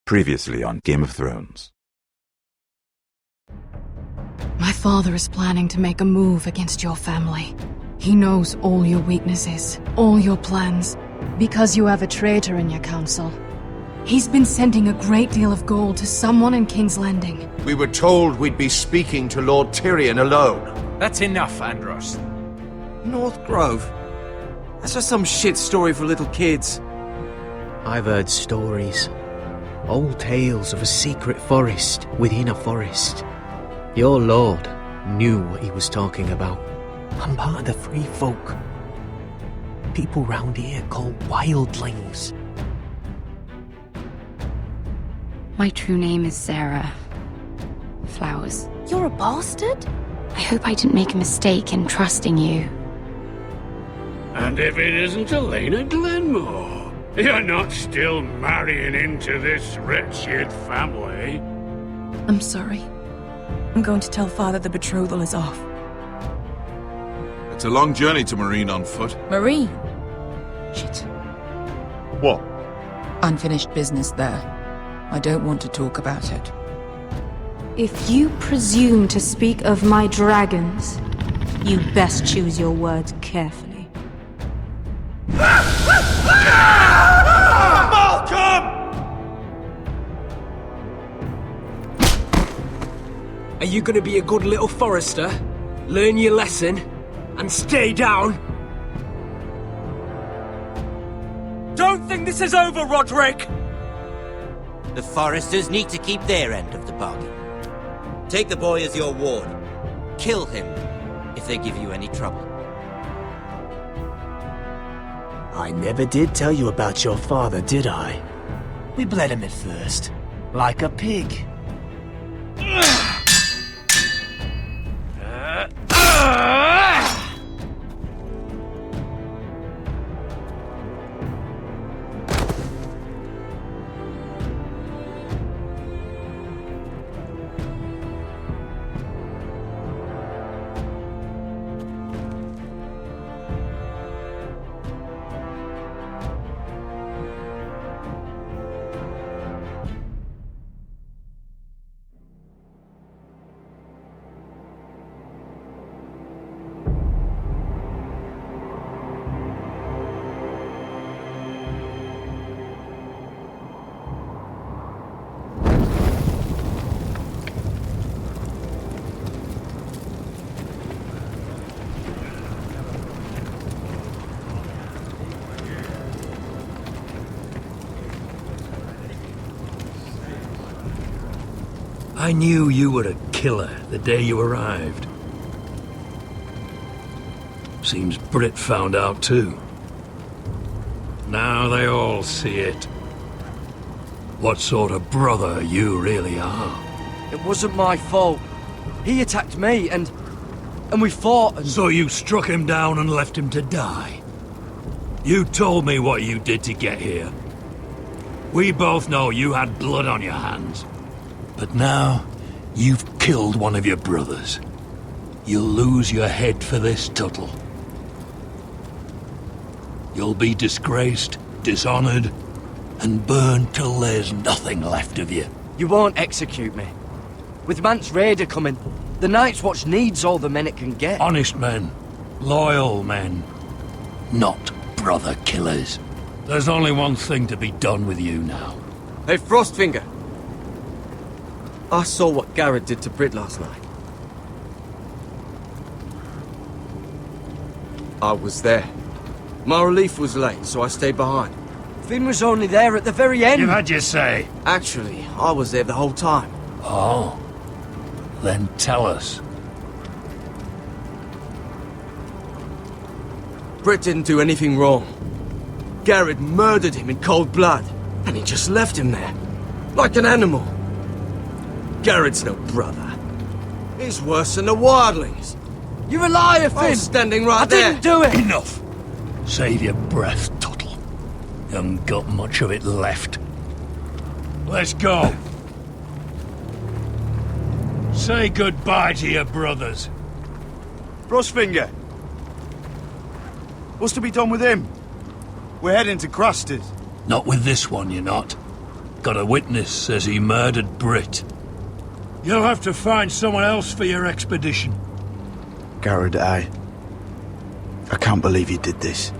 Previously on Game of Thrones. My father is planning to make a move against your family. He knows all your weaknesses, all your plans, because you have a traitor in your council. He's been sending a great deal of gold to someone in King's Landing. We were told we'd be speaking to Lord Tyrion alone. That's enough, Andros. North Grove? That's just some shit story for little kids. I've heard stories. Old tales of a secret forest within a forest. Your lord knew what he was talking about. I'm part of the free folk. People round here called wildlings. My true name is Sarah Flowers. You're a bastard? I hope I didn't make a mistake in trusting you. And if it isn't Elena Glenmore, you're not still marrying into this wretched family. I'm sorry. I'm going to tell Father the betrothal is off. It's a long journey to Marine on foot. Marine? Shit. What? Unfinished business there. I don't want to talk about it. If you presume to speak of my dragons, you best choose your words carefully. Malcolm! Are you gonna be a good little forester? Learn your lesson? And stay down? Don't think this is over, Roderick! The foresters need to keep their end of the bargain. Take the boy as your ward. Kill him if they give you any trouble. I never did tell you about your father, did I? We bled him at first, like a pig. I knew you were a killer the day you arrived. Seems Britt found out too. Now they all see it. What sort of brother you really are. It wasn't my fault. He attacked me and we fought and... So you struck him down and left him to die? You told me what you did to get here. We both know you had blood on your hands. But now, you've killed one of your brothers. You'll lose your head for this, Tuttle. You'll be disgraced, dishonored, and burned till there's nothing left of you. You won't execute me. With Mance Raider coming, the Night's Watch needs all the men it can get. Honest men. Loyal men. Not brother killers. There's only one thing to be done with you now. Hey, Frostfinger. I saw what Garrett did to Britt last night. I was there. My relief was late, so I stayed behind. Finn was only there at the very end. You've had your say. Actually, I was there the whole time. Oh. Then tell us. Britt didn't do anything wrong. Garrett murdered him in cold blood, and he just left him there. Like an animal. Garrett's no brother. He's worse than the wildlings. You're a liar, Finn! I was standing right there. I didn't do it! Enough! Save your breath, Tuttle. You haven't got much of it left. Let's go. Say goodbye to your brothers. Frostfinger. What's to be done with him? We're heading to Crusters. Not with this one, you're not. Got a witness says he murdered Brit. You'll have to find someone else for your expedition. Garrett, I can't believe you did this.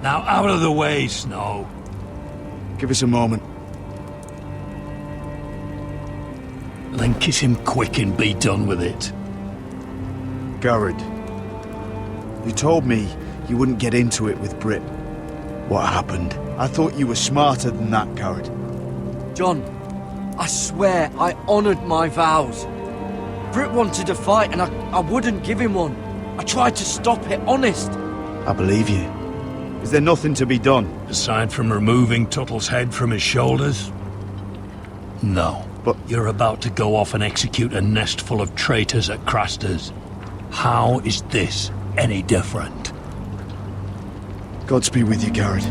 Now out of the way, Snow. Give us a moment. Then kiss him quick and be done with it. Garrett, you told me you wouldn't get into it with Brit. What happened? I thought you were smarter than that, Garrett. John, I swear I honoured my vows. Brit wanted a fight and I wouldn't give him one. I tried to stop it, honest. I believe you. Is there nothing to be done? Aside from removing Tuttle's head from his shoulders? No. But you're about to go off and execute a nest full of traitors at Craster's. How is this any different? Godspeed with you, Garrett.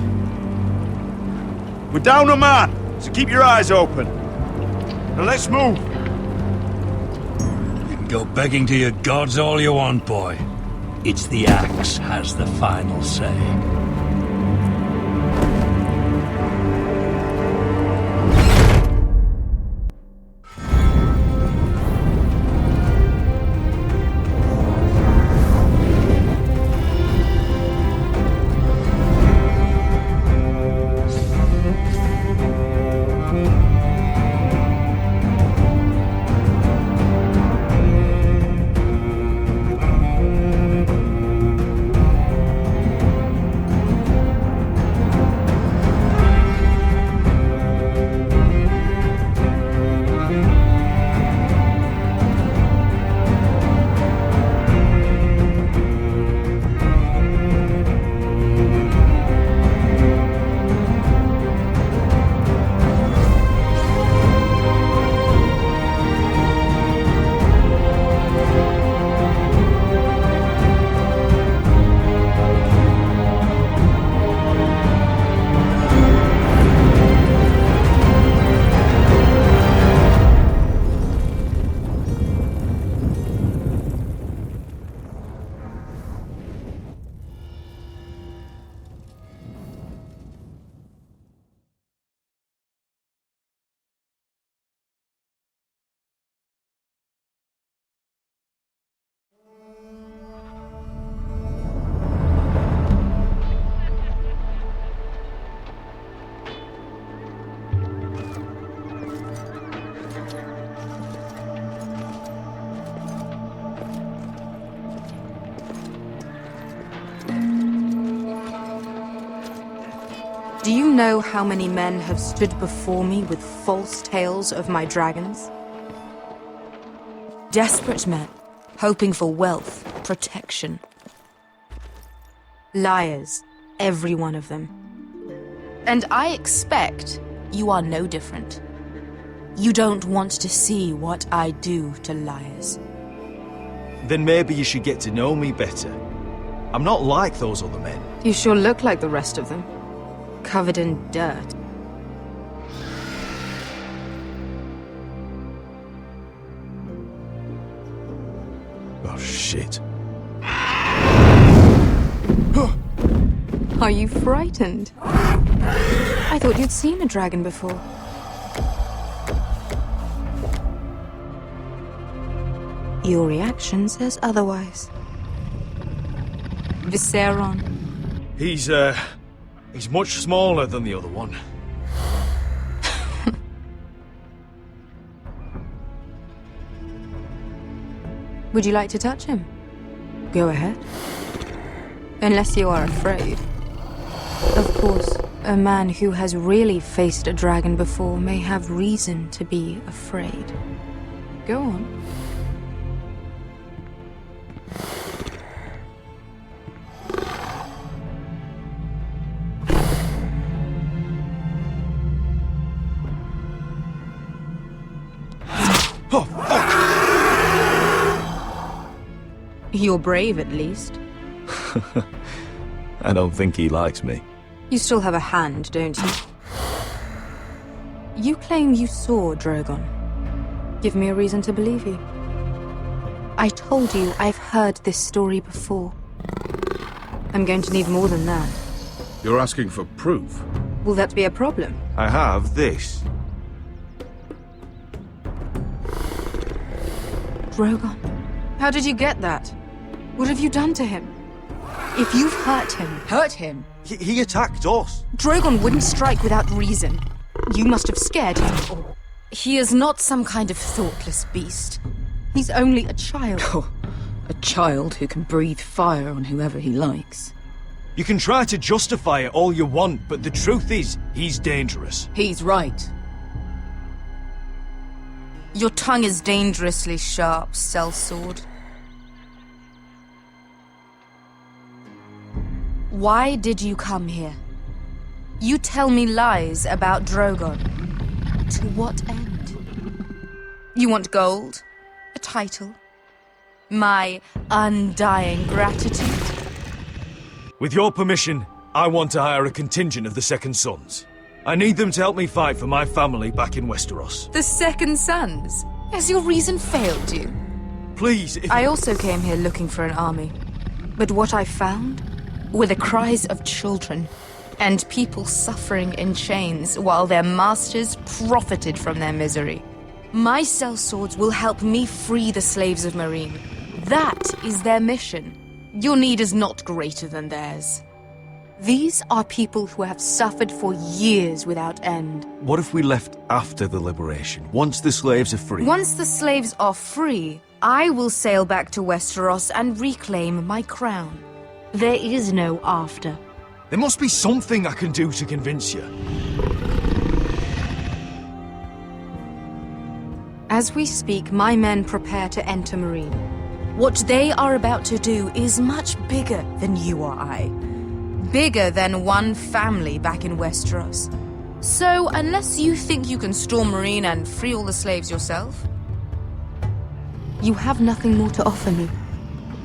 We're down a man, so keep your eyes open. Now let's move. You can go begging to your gods all you want, boy. It's the axe has the final say. Do you know how many men have stood before me with false tales of my dragons? Desperate men, hoping for wealth, protection. Liars, every one of them. And I expect you are no different. You don't want to see what I do to liars. Then maybe you should get to know me better. I'm not like those other men. You sure look like the rest of them. Covered in dirt. Oh, shit. Are you frightened? I thought you'd seen a dragon before. Your reaction says otherwise. Visceron. He's much smaller than the other one. Would you like to touch him? Go ahead. Unless you are afraid. Of course, a man who has really faced a dragon before may have reason to be afraid. Go on. Oh, fuck! You're brave, at least. I don't think he likes me. You still have a hand, don't you? You claim you saw Drogon. Give me a reason to believe you. I told you I've heard this story before. I'm going to need more than that. You're asking for proof? Will that be a problem? I have this. Drogon? How did you get that? What have you done to him? If you've hurt him... Hurt him? He attacked us. Drogon wouldn't strike without reason. You must have scared him, or... He is not some kind of thoughtless beast. He's only a child. Oh, a child who can breathe fire on whoever he likes. You can try to justify it all you want, but the truth is, he's dangerous. He's right. Your tongue is dangerously sharp, sellsword. Why did you come here? You tell me lies about Drogon. To what end? You want gold? A title? My undying gratitude? With your permission, I want to hire a contingent of the Second Sons. I need them to help me fight for my family back in Westeros. The Second Sons? Has your reason failed you? Please, if... I also came here looking for an army. But what I found were the cries of children and people suffering in chains while their masters profited from their misery. My sellswords will help me free the slaves of Meereen. That is their mission. Your need is not greater than theirs. These are people who have suffered for years without end. What if we left after the liberation, once the slaves are free? Once the slaves are free, I will sail back to Westeros and reclaim my crown. There is no after. There must be something I can do to convince you. As we speak, my men prepare to enter Meereen. What they are about to do is much bigger than you or I. Bigger than one family back in Westeros. So, unless you think you can storm Meereen and free all the slaves yourself, you have nothing more to offer me,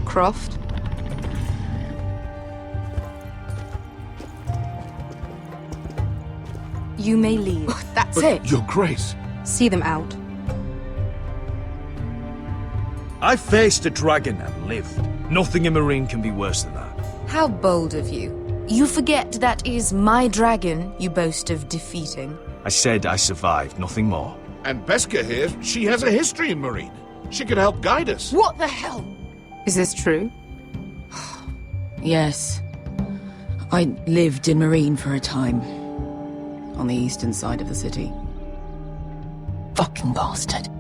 Croft. You may leave. That's it. Your Grace. See them out. I faced a dragon and lived. Nothing in Meereen can be worse than that. How bold of you. You forget that is my dragon you boast of defeating. I said I survived, nothing more. And Beskha here, she has a history in Meereen. She could help guide us. What the hell? Is this true? Yes. I lived in Meereen for a time. On the eastern side of the city. Fucking bastard.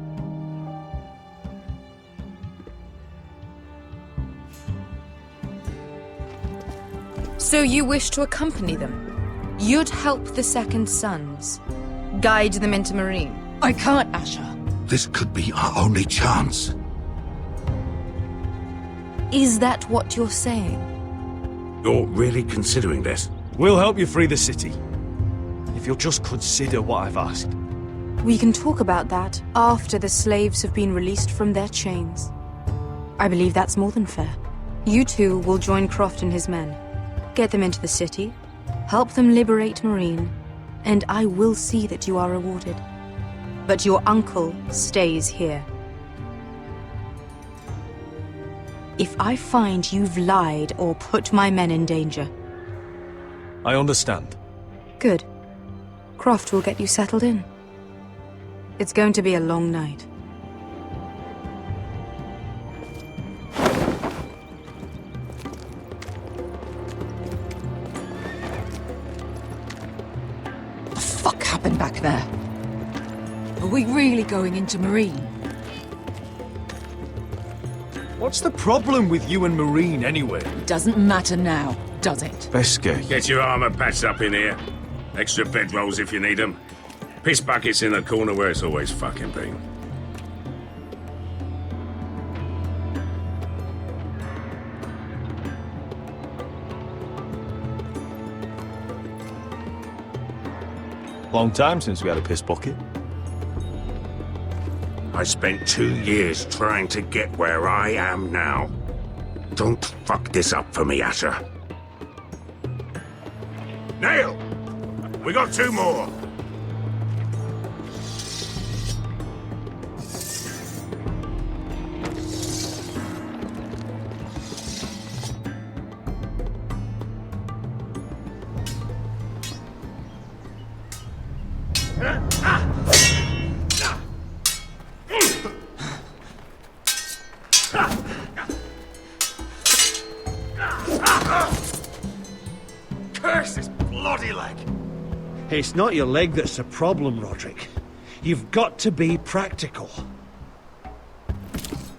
So you wish to accompany them? You'd help the Second Sons? Guide them into Meereen? I can't, Asher. This could be our only chance. Is that what you're saying? You're really considering this? We'll help you free the city. If you'll just consider what I've asked. We can talk about that after the slaves have been released from their chains. I believe that's more than fair. You two will join Croft and his men. Get them into the city, help them liberate Meereen, and I will see that you are rewarded. But your uncle stays here. If I find you've lied or put my men in danger... I understand. Good. Croft will get you settled in. It's going to be a long night. What the fuck happened back there? Are we really going into Meereen? What's the problem with you and Meereen anyway? Doesn't matter now, does it? Beskha. Get your armor patched up in here. Extra bedrolls if you need them. Piss buckets in the corner where it's always fucking been. Long time since we had a piss bucket. I spent 2 years trying to get where I am now. Don't fuck this up for me, Asher. Nail! We got 2 more! Curse this bloody leg! It's not your leg that's the problem, Roderick. You've got to be practical.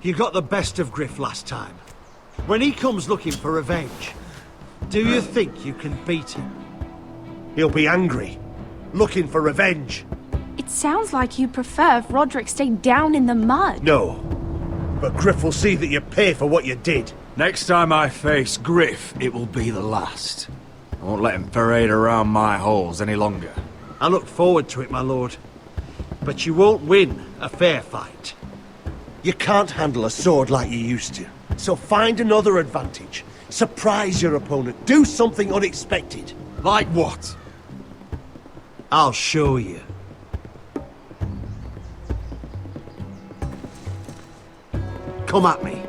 You got the best of Griff last time. When he comes looking for revenge, do you think you can beat him? He'll be angry, looking for revenge. It sounds like you prefer if Roderick stayed down in the mud. No, but Griff will see that you pay for what you did. Next time I face Griff, it will be the last. I won't let him parade around my halls any longer. I look forward to it, my lord. But you won't win a fair fight. You can't handle a sword like you used to. So find another advantage. Surprise your opponent. Do something unexpected. Like what? I'll show you. Come at me.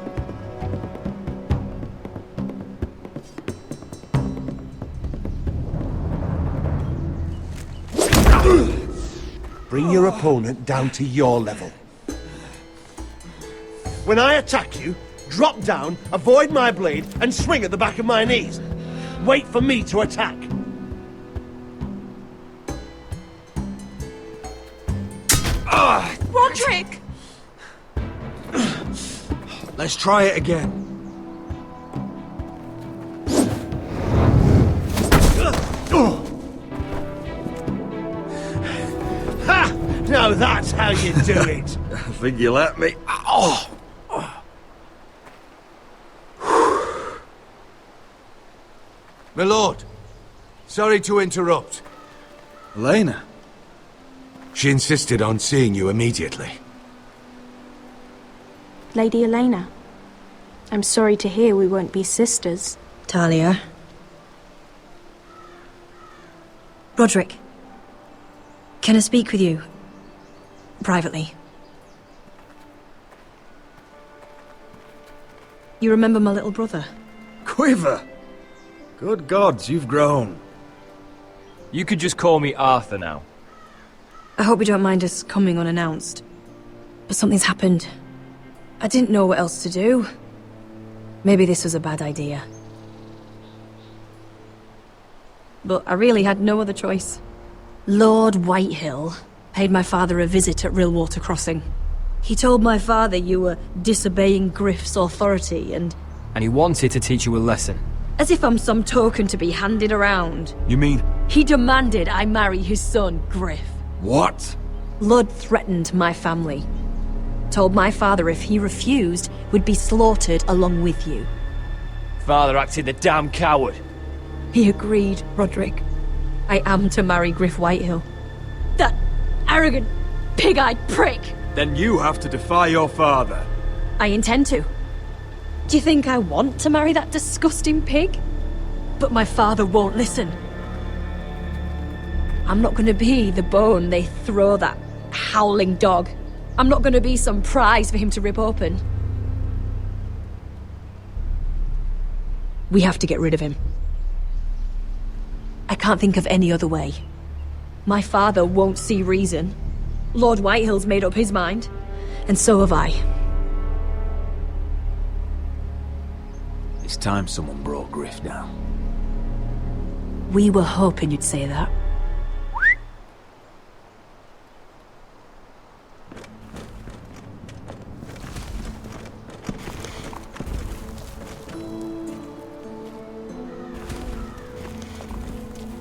Bring your opponent down to your level. When I attack you, drop down, avoid my blade, and swing at the back of my knees. Wait for me to attack. Roderick! Let's try it again. Ha! Now that's how you do it. I think you let me. Oh! My lord, sorry to interrupt. Elena? She insisted on seeing you immediately. Lady Elena, I'm sorry to hear we won't be sisters. Talia. Roderick. Can I speak with you? Privately. You remember my little brother? Quiver! Good gods, you've grown. You could just call me Arthur now. I hope you don't mind us coming unannounced. But something's happened. I didn't know what else to do. Maybe this was a bad idea. But I really had no other choice. Lord Whitehill paid my father a visit at Rillwater Crossing. He told my father you were disobeying Griff's authority and he wanted to teach you a lesson. as if I'm some token to be handed around. You mean? He demanded I marry his son, Griff. What? Lud threatened my family. Told my father if he refused, would be slaughtered along with you. Father acted the damn coward. He agreed, Roderick. I am to marry Griff Whitehill. That arrogant, pig-eyed prick! Then you have to defy your father. I intend to. Do you think I want to marry that disgusting pig? But my father won't listen. I'm not gonna be the bone they throw that howling dog. I'm not gonna be some prize for him to rip open. We have to get rid of him. I can't think of any other way. My father won't see reason. Lord Whitehill's made up his mind, and so have I. It's time someone brought Griff down. We were hoping you'd say that.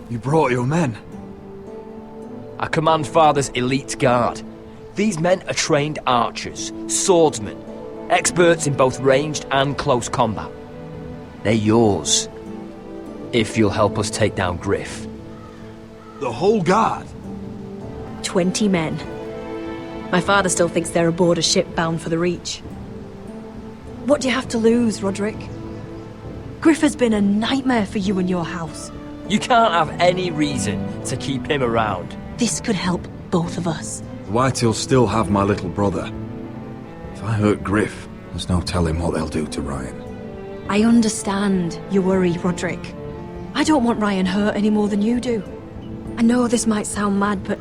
You brought your men. I command Father's elite guard. These men are trained archers, swordsmen, experts in both ranged and close combat. They're yours, if you'll help us take down Griff. The whole guard? 20 men. My father still thinks they're aboard a ship bound for the Reach. What do you have to lose, Roderick? Griff has been a nightmare for you and your house. You can't have any reason to keep him around. This could help both of us. Whitehill'll still have my little brother. If I hurt Griff, there's no telling what they'll do to Ryan. I understand your worry, Roderick. I don't want Ryan hurt any more than you do. I know this might sound mad, but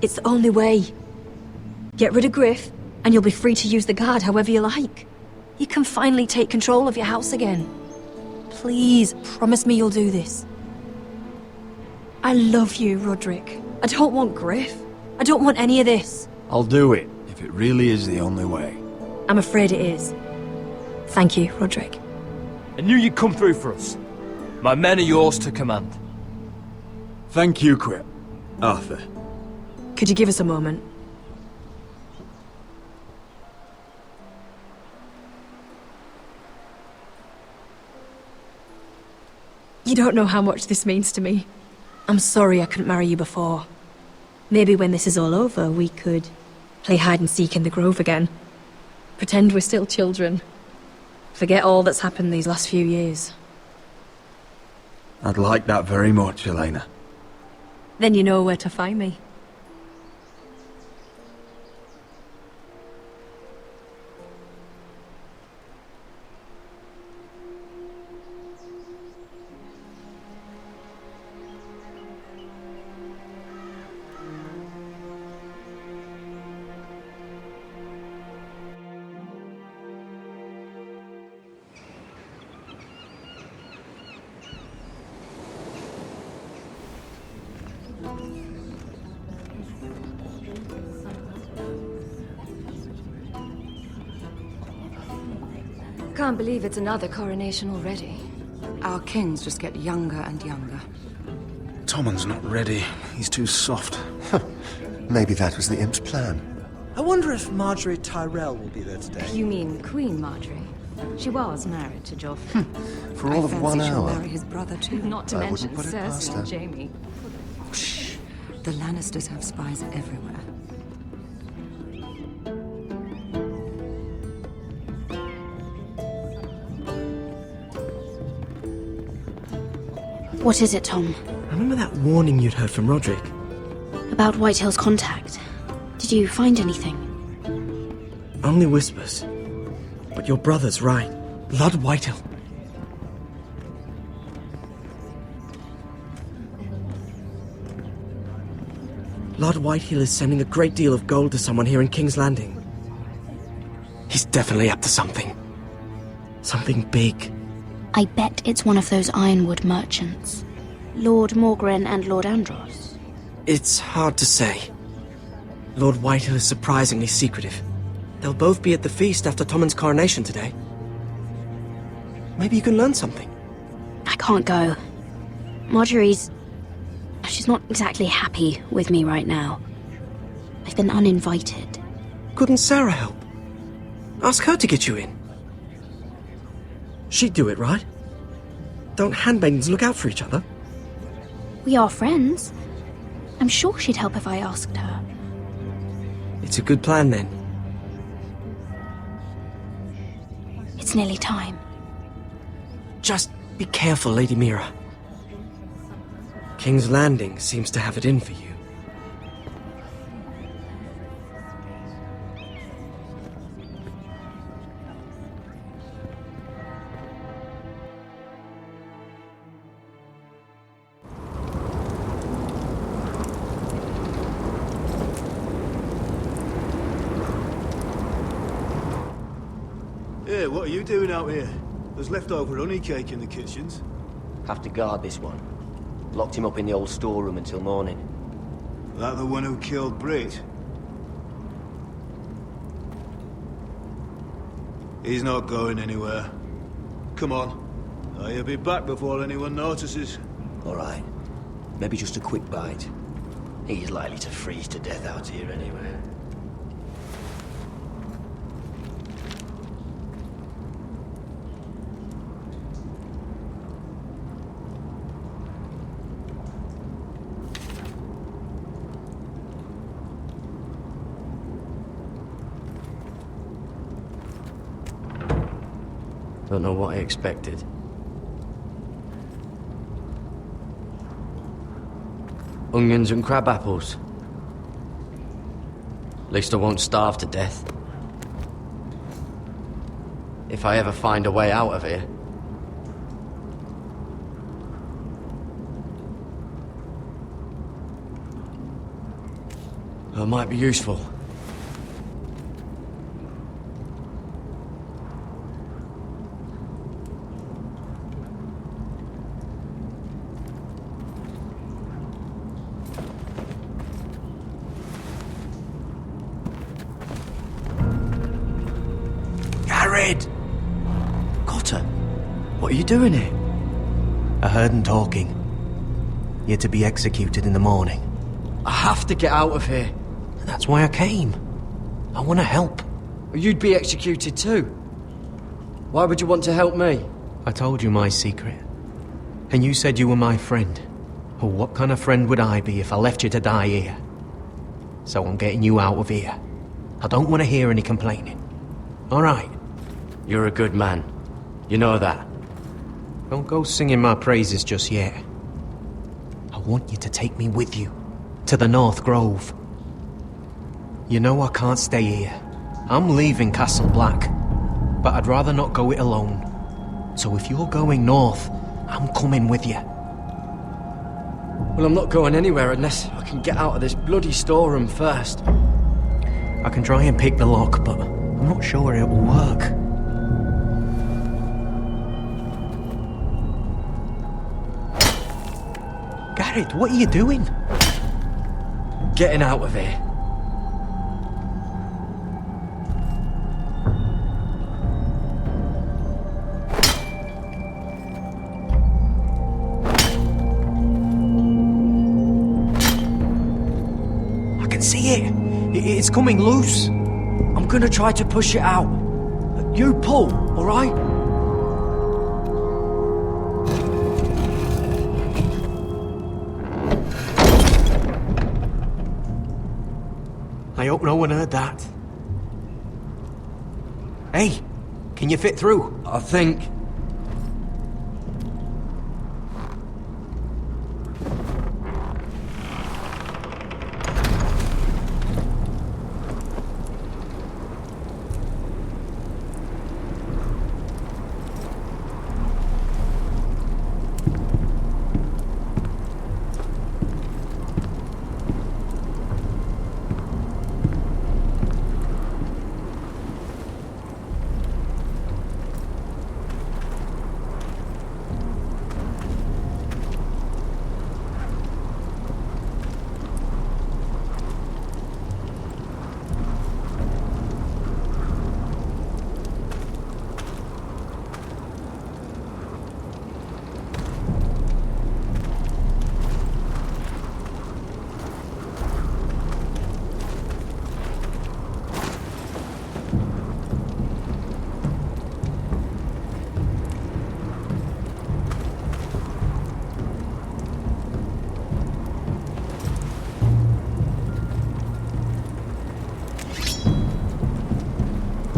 it's the only way. Get rid of Griff, and you'll be free to use the guard however you like. You can finally take control of your house again. Please, promise me you'll do this. I love you, Roderick. I don't want Griff. I don't want any of this. I'll do it, if it really is the only way. I'm afraid it is. Thank you, Roderick. I knew you'd come through for us. My men are yours to command. Thank you, Quip. Arthur. Could you give us a moment? You don't know how much this means to me. I'm sorry I couldn't marry you before. Maybe when this is all over, we could play hide and seek in the grove again. Pretend we're still children. Forget all that's happened these last few years. I'd like that very much, Elena. Then you know where to find me. Can't believe it's another coronation already. Our kings just get younger and younger. Tommen's not ready. He's too soft. Maybe that was the imp's plan. I wonder if Marjorie Tyrell will be there today. You mean Queen Marjorie? She was married to Joffrey. For all of 1 I fancy she'll hour. marry his brother too. Not to I mention wouldn't put it past Cersei her. and Jaime. Shh. The Lannisters have spies everywhere. What is it, Tom? Remember that warning you'd heard from Roderick? About Whitehill's contact. Did you find anything? Only whispers. But your brother's right. Lord Whitehill. Lord Whitehill is sending a great deal of gold to someone here in King's Landing. He's definitely up to something. Something big. I bet it's one of those ironwood merchants. Lord Morgren and Lord Andros. It's hard to say. Lord Whitehill is surprisingly secretive. They'll both be at the feast after Tommen's coronation today. Maybe you can learn something. I can't go. Marjorie's... she's not exactly happy with me right now. I've been uninvited. Couldn't Sarah help? Ask her to get you in. She'd do it, right? Don't handmaidens look out for each other? We are friends. I'm sure she'd help if I asked her. It's a good plan, then. It's nearly time. Just be careful, Lady Mira. King's Landing seems to have it in for you. Hey, what are you doing out here? There's leftover honey cake in the kitchens. Have to guard this one. Locked him up in the old storeroom until morning. That the one who killed Brit? He's not going anywhere. Come on. He'll be back before anyone notices. All right. Maybe just a quick bite. He's likely to freeze to death out here anyway. Don't know what I expected. Onions and crab apples. At least I won't starve to death. If I ever find a way out of here. It might be useful. you doing it? I heard him talking. You're to be executed in the morning. I have to get out of here. That's why I came. I want to help. You'd be executed too. Why would you want to help me? I told you my secret. And you said you were my friend. Well, what kind of friend would I be if I left you to die here? So I'm getting you out of here. I don't want to hear any complaining. All right? You're a good man. You know that. Don't go singing my praises just yet. I want you to take me with you. To the North Grove. You know I can't stay here. I'm leaving Castle Black. But I'd rather not go it alone. So if you're going north, I'm coming with you. Well, I'm not going anywhere unless I can get out of this bloody storeroom first. I can try and pick the lock, but I'm not sure it will work. Garrett, what are you doing? Getting out of here. See it? It's coming loose. I'm gonna try to push it out. You pull, alright? I hope no one heard that. Hey, can you fit through? I think.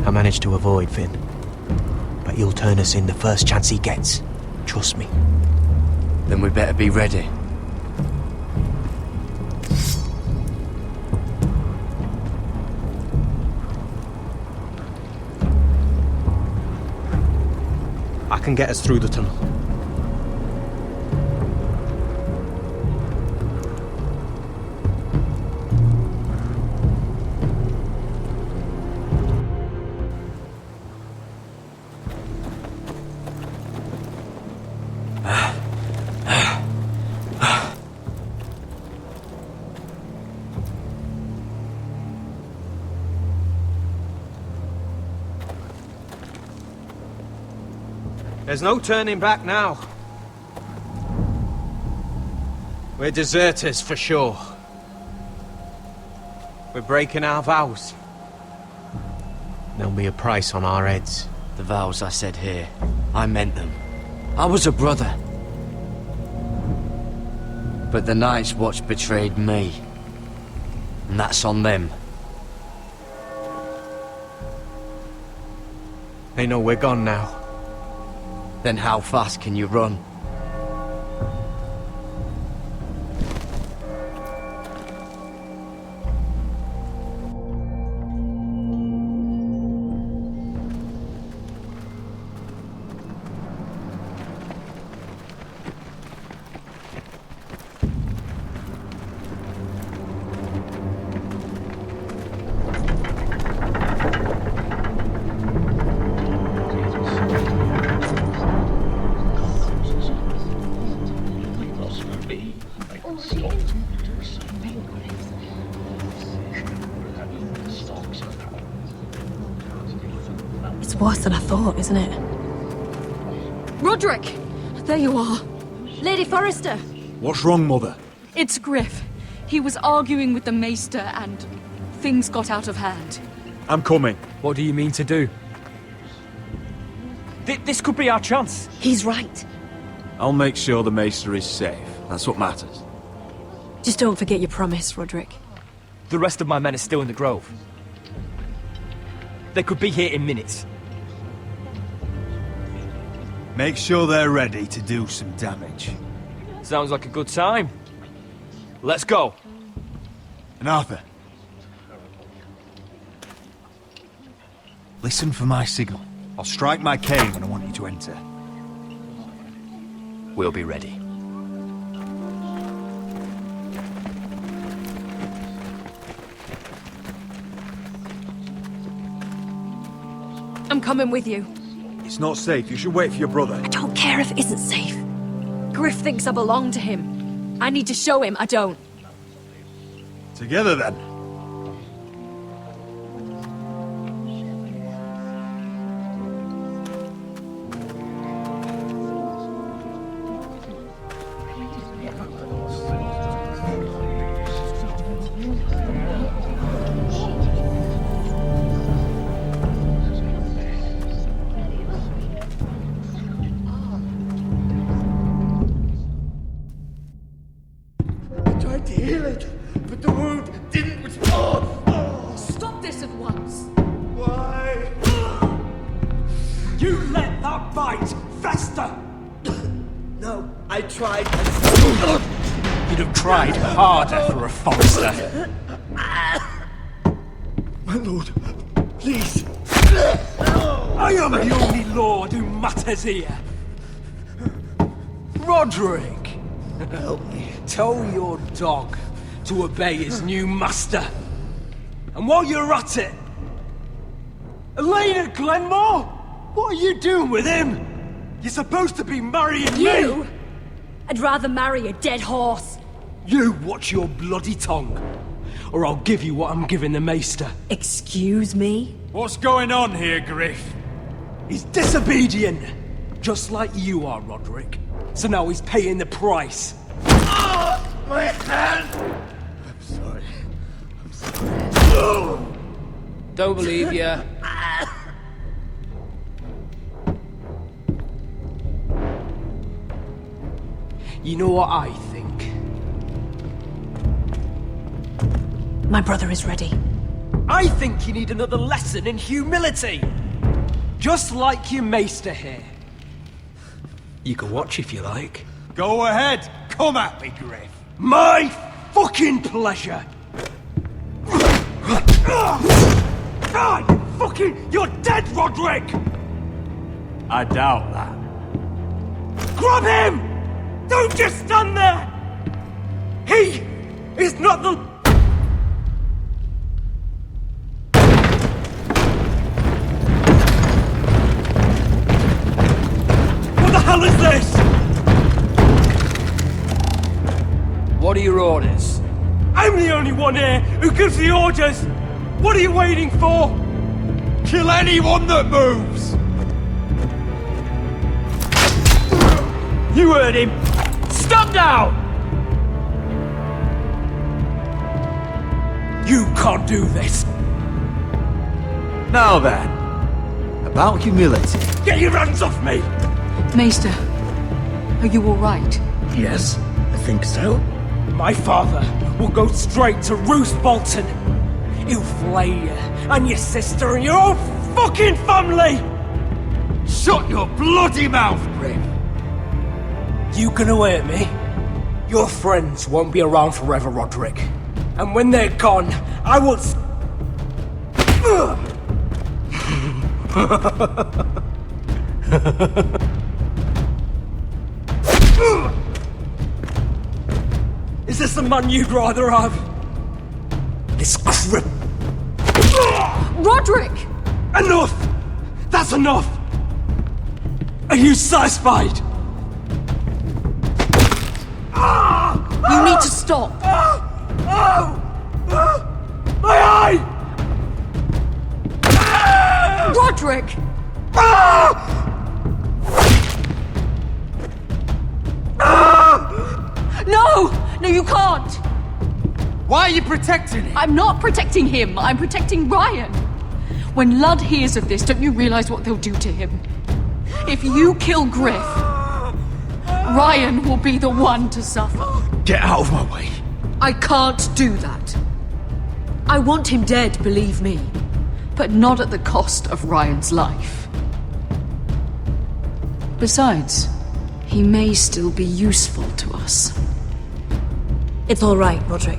I managed to avoid Finn. But he'll turn us in the first chance he gets. Trust me. Then we better be ready. I can get us through the tunnel. There's no turning back now. We're deserters for sure. We're breaking our vows. There'll be a price on our heads. The vows I said here, I meant them. I was a brother. But the Night's Watch betrayed me. And that's on them. They know we're gone now. Then how fast can you run? It's worse than I thought, isn't it? Roderick! There you are. Lady Forrester! What's wrong, Mother? It's Griff. He was arguing with the Maester and things got out of hand. I'm coming. What do you mean to do? This could be our chance. He's right. I'll make sure the Maester is safe. That's what matters. Just don't forget your promise, Roderick. The rest of my men are still in the grove. They could be here in minutes. Make sure they're ready to do some damage. Sounds like a good time. Let's go. And Arthur, listen for my signal. I'll strike my cane when I want you to enter. We'll be ready. I'm coming with you. It's not safe. You should wait for your brother. I don't care if it isn't safe. Griff thinks I belong to him. I need to show him I don't. Together then. Stop this at once. Why? You let that bite fester! No, I tried. You'd have tried harder for a Forrester. My lord, please. I am the only lord who matters here. Roderick! Help me. Tell your dog to obey his new master. And while you're at it, Elena Glenmore? What are you doing with him? You're supposed to be marrying You? me! I'd rather marry a dead horse. you watch your bloody tongue, or I'll give you what I'm giving the Maester. Excuse me? What's going on here, Griff? He's disobedient, just like you are, Roderick. So now he's paying the price. My hand! I'm sorry. I'm sorry. Don't believe ya. You know what I think? My brother is ready. I think you need another lesson in humility. Just like your Maester here. You can watch if you like. Go ahead. Come at me, Griff. My fucking pleasure. You're dead, Roderick! I doubt that. Grab him! Don't just stand there! He is not the... What the hell is this? What are your orders? I'm the only one here who gives the orders! What are you waiting for? Kill anyone that moves! You heard him! Stop now! You can't do this! Now then, about humility. Get your hands off me! Maester, are you all right? Yes, I think so. My father will go straight to Roose Bolton. He'll flay you, and your sister, and your whole fucking family! Shut your bloody mouth, Griff! You gonna hurt me? Your friends won't be around forever, Roderick. And when they're gone, I will... Is this the man you'd rather have? This crip... Roderick! Enough! That's enough! Are you satisfied? You need to stop. My eye! Roderick! No! No, you can't! Why are you protecting him? I'm not protecting him. I'm protecting Ryan. When Ludd hears of this, don't you realize what they'll do to him? If you kill Griff, Ryan will be the one to suffer. Get out of my way. I can't do that. I want him dead, believe me. But not at the cost of Ryan's life. Besides, he may still be useful to us. It's all right, Roderick.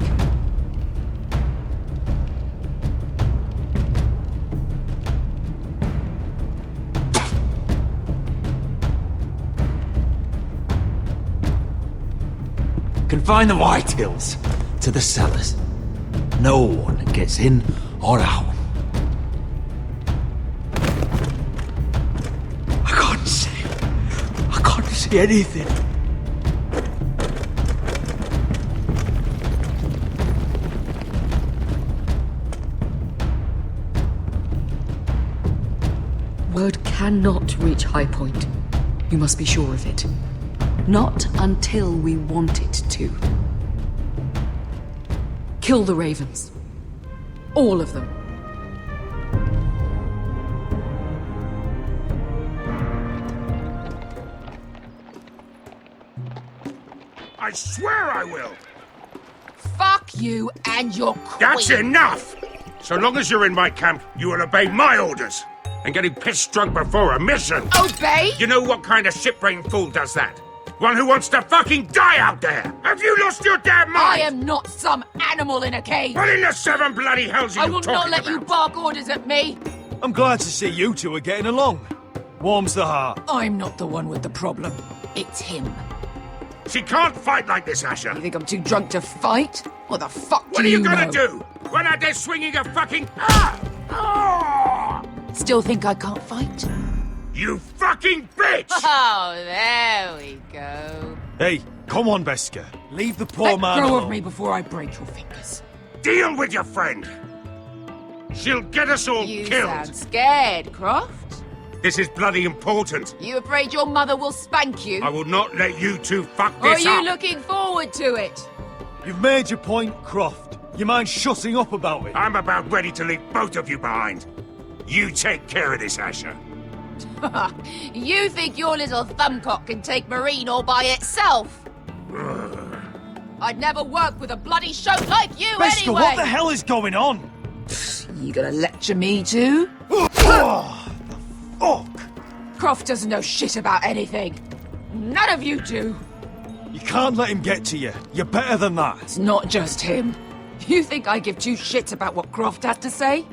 Confine the Whitehills to the cellars. No one gets in or out. I can't see anything. Word cannot reach High Point. You must be sure of it. Not until we want it to. Kill the ravens. All of them. I swear I will! Fuck you and your queen. That's enough! So long as you're in my camp, you will obey my orders. And getting pissed drunk before a mission. Obey? You know what kind of shit-brained fool does that? One who wants to fucking die out there! Have you lost your damn mind? I am not some animal in a cage. What in the seven bloody hells are I you will talking not let about? you bark orders at me. I'm glad to see you two are getting along. Warms the heart. I'm not the one with the problem. It's him. She can't fight like this, Asher. You think I'm too drunk to fight? What the fuck What do are you you gonna know? do? Run out there swinging a fucking... Still think I can't fight? You fucking bitch! Oh, there we go. Hey, come on, Beska. Leave the poor man Let go alone. of me before I break your fingers. Deal with your friend. She'll get us all You killed. sound scared, Croft. This is bloody important. You afraid your mother will spank you? I will not let you two fuck Or are this you up. looking forward to it? You've made your point, Croft. You mind shutting up about it? I'm about ready to leave both of you behind. You take care of this, Asher. You think your little thumbcock can take Marine all by itself? I'd never work with a bloody shote like you Beska, anyway! what the hell is going on? You gonna lecture me too? Fuck! Croft doesn't know shit about anything. None of you do. You can't let him get to you. You're better than that. It's not just him. You think I give two shits about what Croft has to say?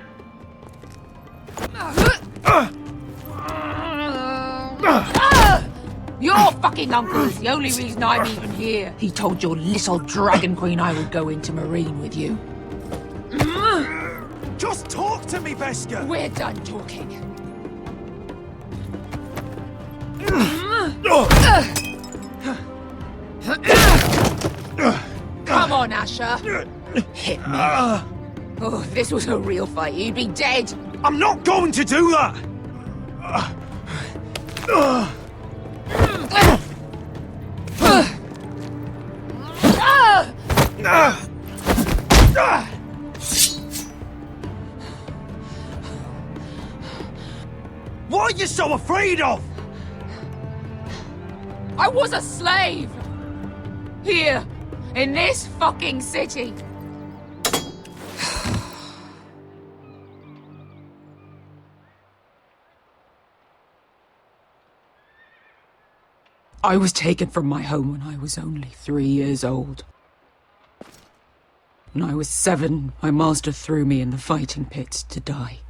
Your fucking uncle is the only reason I'm even here. He told your little dragon queen I would go into Marine with you. Just talk to me, Beska! We're done talking. Come on, Asher. Hit me. Oh, if this was a real fight, you'd be dead. I'm not going to do that! What are you so afraid of? I was a slave! Here, in this fucking city. I was taken from my home when I was only 3 years old. When I was 7, my master threw me in the fighting pits to die.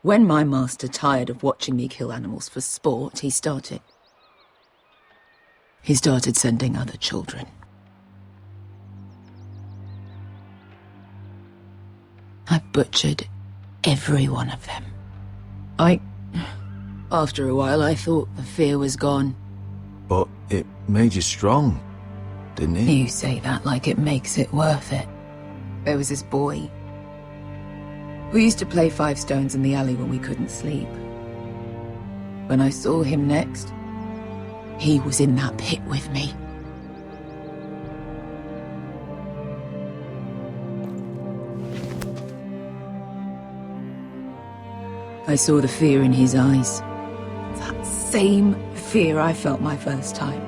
When my master tired of watching me kill animals for sport, he started sending other children. I butchered every one of them. After a while, I thought the fear was gone. But it made you strong, didn't it? You say that like it makes it worth it. There was this boy. We used to play 5 stones in the alley when we couldn't sleep. When I saw him next, he was in that pit with me. I saw the fear in his eyes. That same fear I felt my first time.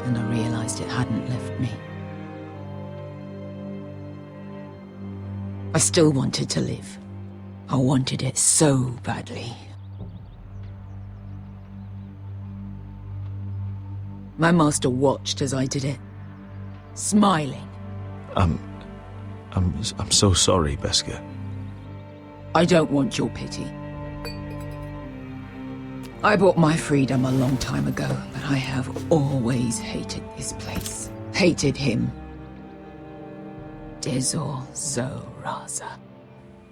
And I realized it hadn't left me. I still wanted to live. I wanted it so badly. My master watched as I did it, smiling. I'm so sorry, Beskha. I don't want your pity. I bought my freedom a long time ago, but I have always hated this place. Hated him. Jos3h.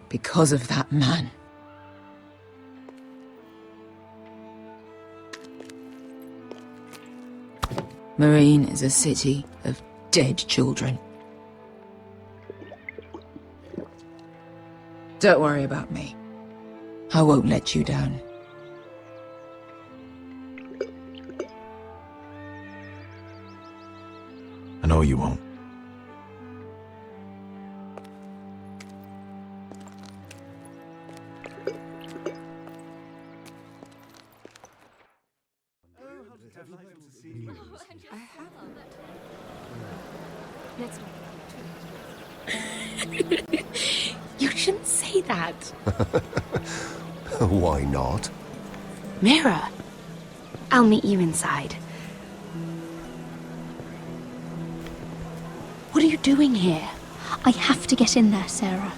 Because of that man. Marine is a city of dead children. Don't worry about me. I won't let you down. I know you won't. You shouldn't say that. Why not? Mira, I'll meet you inside. What are you doing here? I have to get in there, Sarah.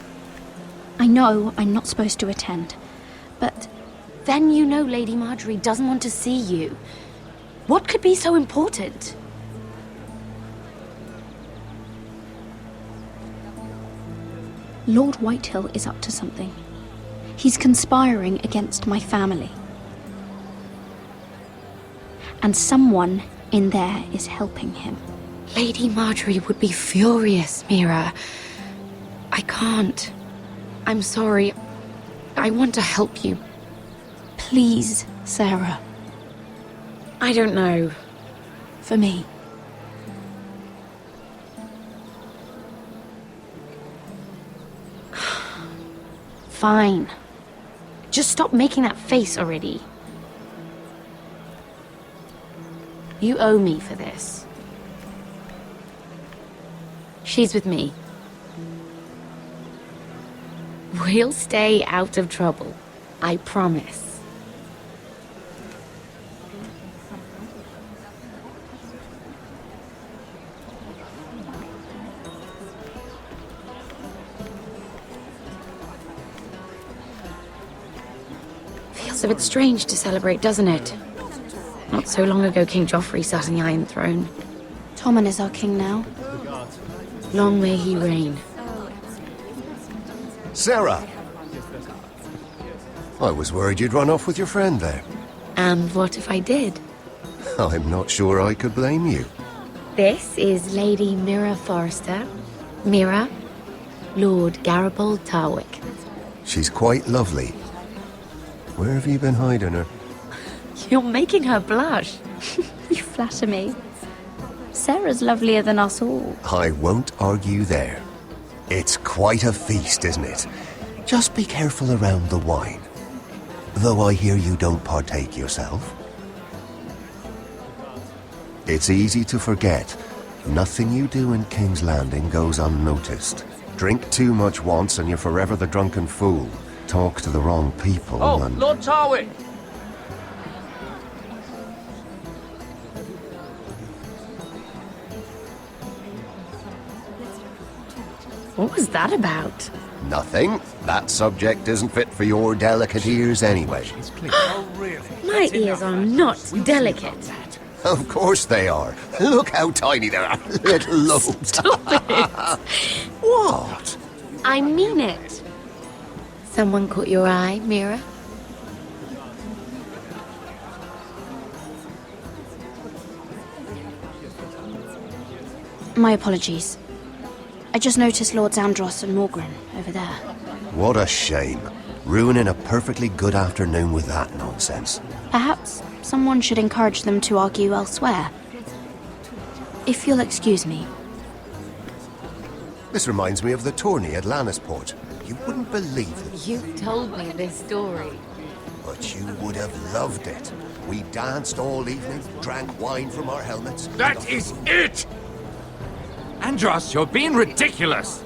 I know I'm not supposed to attend, but then you know Lady Marjorie doesn't want to see you. What could be so important? Lord Whitehill is up to something. He's conspiring against my family. And someone in there is helping him. Lady Marjorie would be furious, Mira. I can't. I'm sorry. I want to help you. Please, Sarah. I don't know. For me. Fine. Just stop making that face already. You owe me for this. She's with me. We'll stay out of trouble. I promise. Feels a bit strange to celebrate, doesn't it? Not so long ago, King Joffrey sat on the Iron Throne. Tommen is our king now. Long may he reign. Sarah! I was worried you'd run off with your friend there. And what if I did? I'm not sure I could blame you. This is Lady Mira Forrester. Mira, Lord Garibald Tarwick. She's quite lovely. Where have you been hiding her? You're making her blush. You flatter me. Sarah's lovelier than us all. I won't argue there. It's quite a feast, isn't it? Just be careful around the wine. Though I hear you don't partake yourself. It's easy to forget. Nothing you do in King's Landing goes unnoticed. Drink too much once and you're forever the drunken fool. Talk to the wrong people and... Lord Tarwick! What was that about? Nothing. That subject isn't fit for your delicate ears anyway. My ears are not delicate. Of course they are. Look how tiny they are. Little lobes. Stop it. What? I mean it. Someone caught your eye, Mira? My apologies. I just noticed Lords Andros and Morgren over there. What a shame. Ruining a perfectly good afternoon with that nonsense. Perhaps someone should encourage them to argue elsewhere. If you'll excuse me. This reminds me of the tourney at Lannisport. You wouldn't believe it. You've told me this story. But you would have loved it. We danced all evening, drank wine from our helmets. That is it! Andros, you're being ridiculous!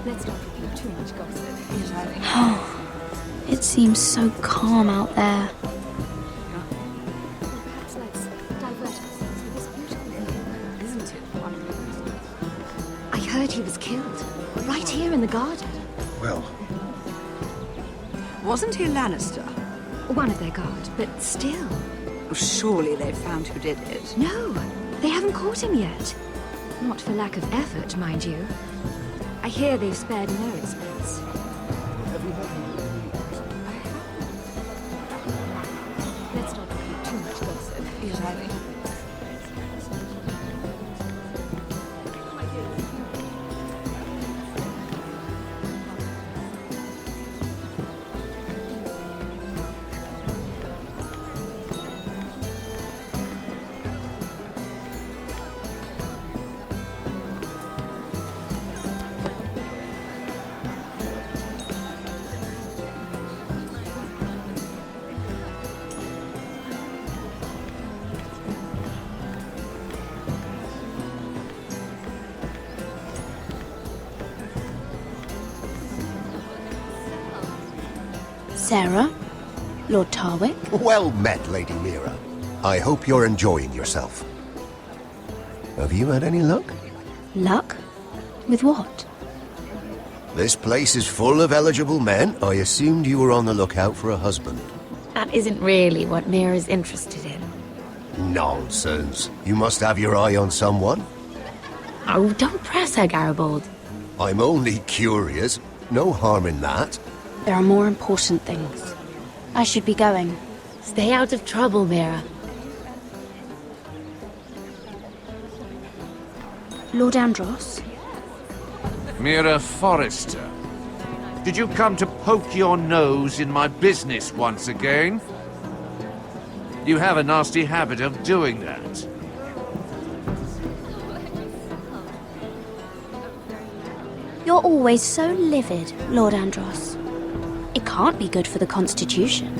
Let's not repeat too much gossip. Oh, it seems so calm out there. Perhaps let's divert ourselves with this beautiful view. Isn't it wonderful? I heard he was killed. Right here in the garden. Well, Wasn't he a Lannister? One of their guard, but still. Surely they've found who did it. No, they haven't caught him yet. Not for lack of effort, mind you. I hear they've spared no expense. Let's not repeat too much gossip. Yes, I think. Sarah? Lord Tarwick? Well met, Lady Mira. I hope you're enjoying yourself. Have you had any luck? Luck? With what? This place is full of eligible men. I assumed you were on the lookout for a husband. That isn't really what Mira's interested in. Nonsense. You must have your eye on someone. Oh, don't press her, Garibaldi. I'm only curious. No harm in that. There are more important things. I should be going. Stay out of trouble, Mira. Lord Andros? Mira Forrester, did you come to poke your nose in my business once again? You have a nasty habit of doing that. You're always so livid, Lord Andros. It can't be good for the Constitution.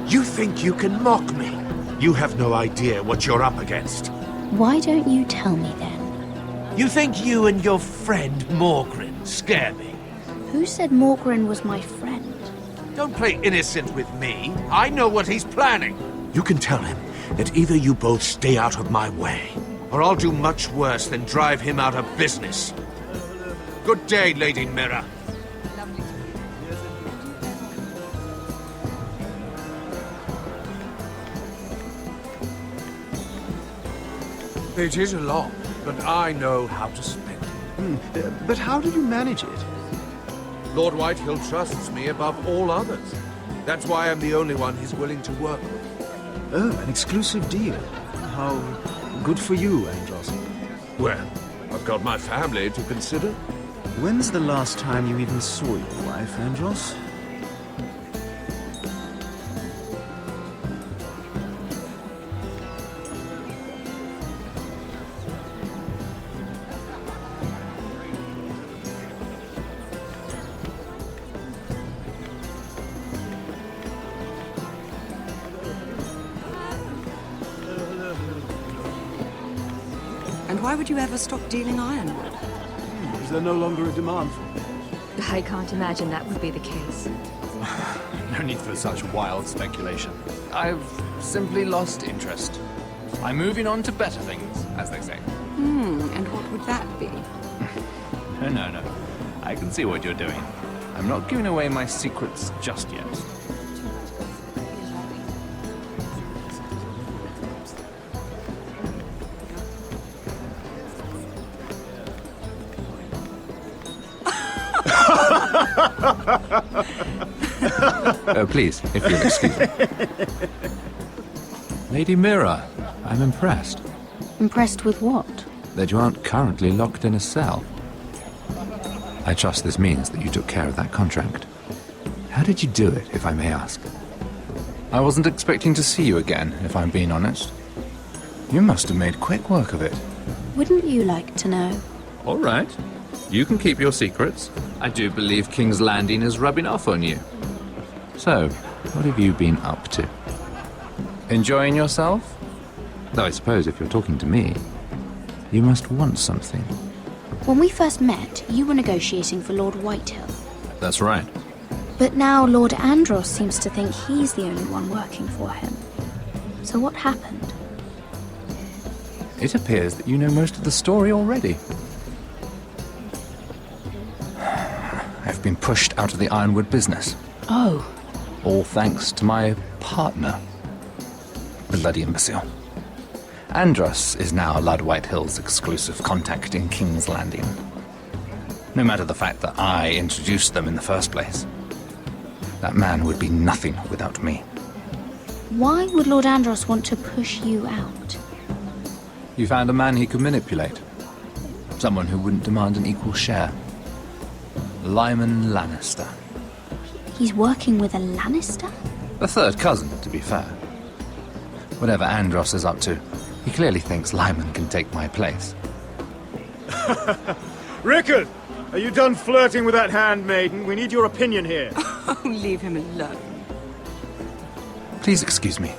You think you can mock me? You have no idea what you're up against. Why don't you tell me then? You think you and your friend Morgrin scare me? Who said Morgrin was my friend? Don't play innocent with me. I know what he's planning. You can tell him that either you both stay out of my way, or I'll do much worse than drive him out of business. Good day, Lady Mira. It is a lot, but I know how to spend it. But how did you manage it? Lord Whitehill trusts me above all others. That's why I'm the only one he's willing to work with. Oh, an exclusive deal. How good for you, Andros. Well, I've got my family to consider. When's the last time you even saw your wife, Andros? And why would you ever stop dealing ironwood? Is there no longer a demand for it? I can't imagine that would be the case. No need for such wild speculation. I've simply lost interest. I'm moving on to better things, as they say. And what would that be? No. I can see what you're doing. I'm not giving away my secrets just yet. Please, if you'll excuse me. Lady Mira, I'm impressed. Impressed with what? That you aren't currently locked in a cell. I trust this means that you took care of that contract. How did you do it, if I may ask? I wasn't expecting to see you again, if I'm being honest. You must have made quick work of it. Wouldn't you like to know? All right. You can keep your secrets. I do believe King's Landing is rubbing off on you. So, what have you been up to? Enjoying yourself? Though I suppose if you're talking to me, you must want something. When we first met, you were negotiating for Lord Whitehill. That's right. But now Lord Andros seems to think he's the only one working for him. So what happened? It appears that you know most of the story already. I've been pushed out of the ironwood business. Oh. All thanks to my partner. Bloody imbecile. Andros is now Lord Whitehill's exclusive contact in King's Landing. No matter the fact that I introduced them in the first place. That man would be nothing without me. Why would Lord Andros want to push you out? You found a man he could manipulate. Someone who wouldn't demand an equal share. Lyman Lannister. He's working with a Lannister? A third cousin, to be fair. Whatever Andros is up to, he clearly thinks Lyman can take my place. Rickard! Are you done flirting with that handmaiden? We need your opinion here. Oh, leave him alone. Please excuse me.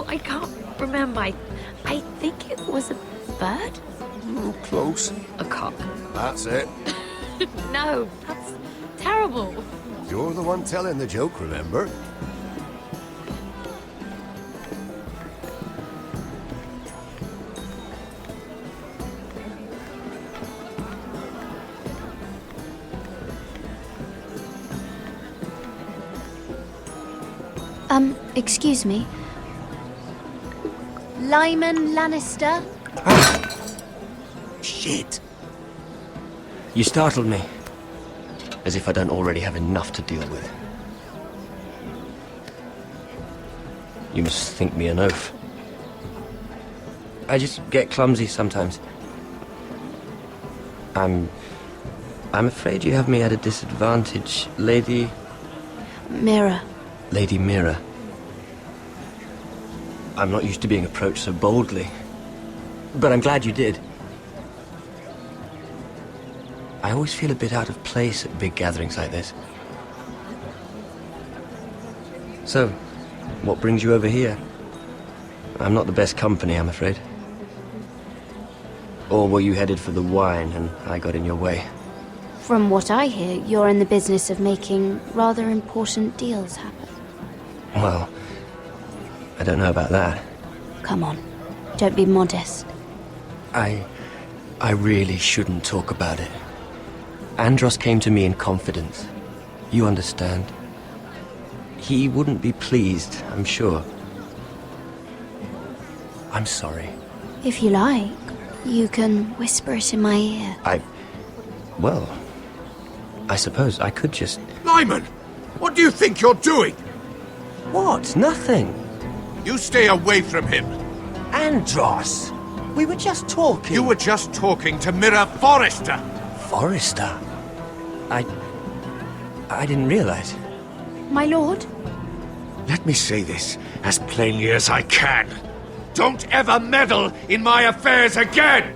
I can't remember. I think it was a bird? Close. A cock. That's it. No, that's terrible. You're the one telling the joke, remember? Excuse me. Lyman Lannister? Shit. You startled me. As if I don't already have enough to deal with. You must think me an oaf. I just get clumsy sometimes. I'm afraid you have me at a disadvantage, Lady... Mira. Lady Mira. I'm not used to being approached so boldly. But I'm glad you did. I always feel a bit out of place at big gatherings like this. So, what brings you over here? I'm not the best company, I'm afraid. Or were you headed for the wine and I got in your way? From what I hear, you're in the business of making rather important deals happen. Well, I don't know about that. Come on, don't be modest. I really shouldn't talk about it. Andros came to me in confidence. You understand? He wouldn't be pleased, I'm sure. I'm sorry. If you like, you can whisper it in my ear. Well, I suppose I could just... Lyman! What do you think you're doing? What? Nothing. You stay away from him. Andros! We were just talking. You were just talking to Mira Forrester. Forrester? I didn't realize. My lord? Let me say this as plainly as I can. Don't ever meddle in my affairs again!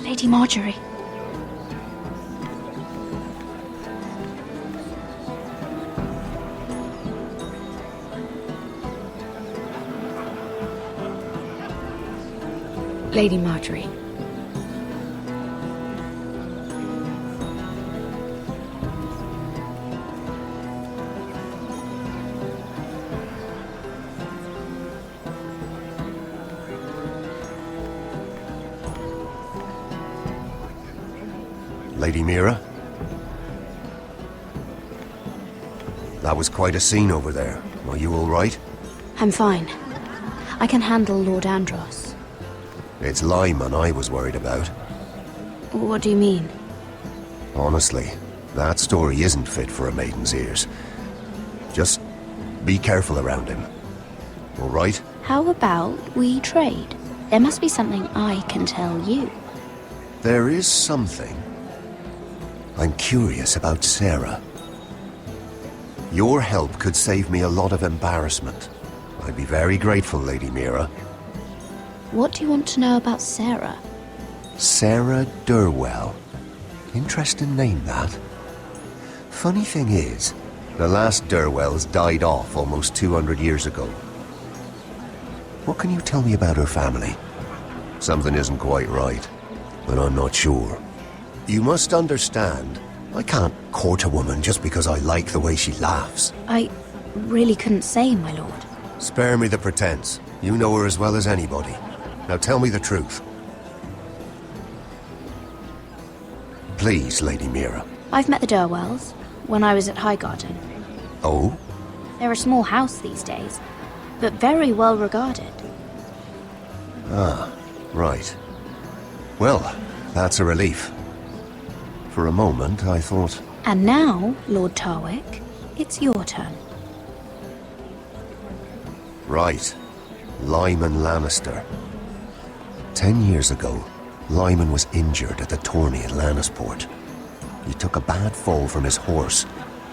Lady Marjorie. Lady Marjorie. Lady Mira? That was quite a scene over there. Are you all right? I'm fine. I can handle Lord Andros. It's Lyman I was worried about. What do you mean? Honestly, that story isn't fit for a maiden's ears. Just be careful around him. All right? How about we trade? There must be something I can tell you. There is something. I'm curious about Sarah. Your help could save me a lot of embarrassment. I'd be very grateful, Lady Mira. What do you want to know about Sarah? Sarah Durwell. Interesting name, that. Funny thing is, the last Durwells died off almost 200 years ago. What can you tell me about her family? Something isn't quite right, but I'm not sure. You must understand, I can't court a woman just because I like the way she laughs. I really couldn't say, my lord. Spare me the pretense. You know her as well as anybody. Now tell me the truth. Please, Lady Mira. I've met the Durwells when I was at Highgarden. Oh? They're a small house these days, but very well regarded. Ah, right. Well, that's a relief. For a moment, I thought... And now, Lord Tarwick, it's your turn. Right. Lyman Lannister. 10 years ago, Lyman was injured at the tourney at Lannisport. He took a bad fall from his horse.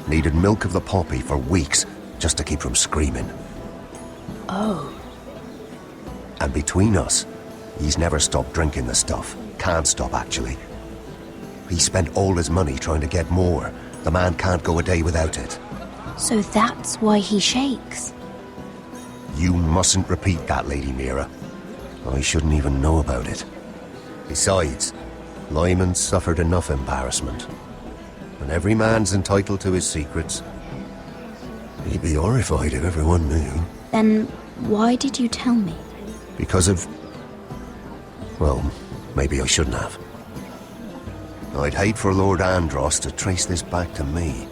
Needed milk of the poppy for weeks just to keep from screaming. Oh. And between us, he's never stopped drinking the stuff. Can't stop, actually. He spent all his money trying to get more. The man can't go a day without it. So that's why he shakes. You mustn't repeat that, Lady Mira. I shouldn't even know about it. Besides, Lyman suffered enough embarrassment. And every man's entitled to his secrets. He'd be horrified if everyone knew. Then why did you tell me? Because of... Well, maybe I shouldn't have. I'd hate for Lord Andros to trace this back to me.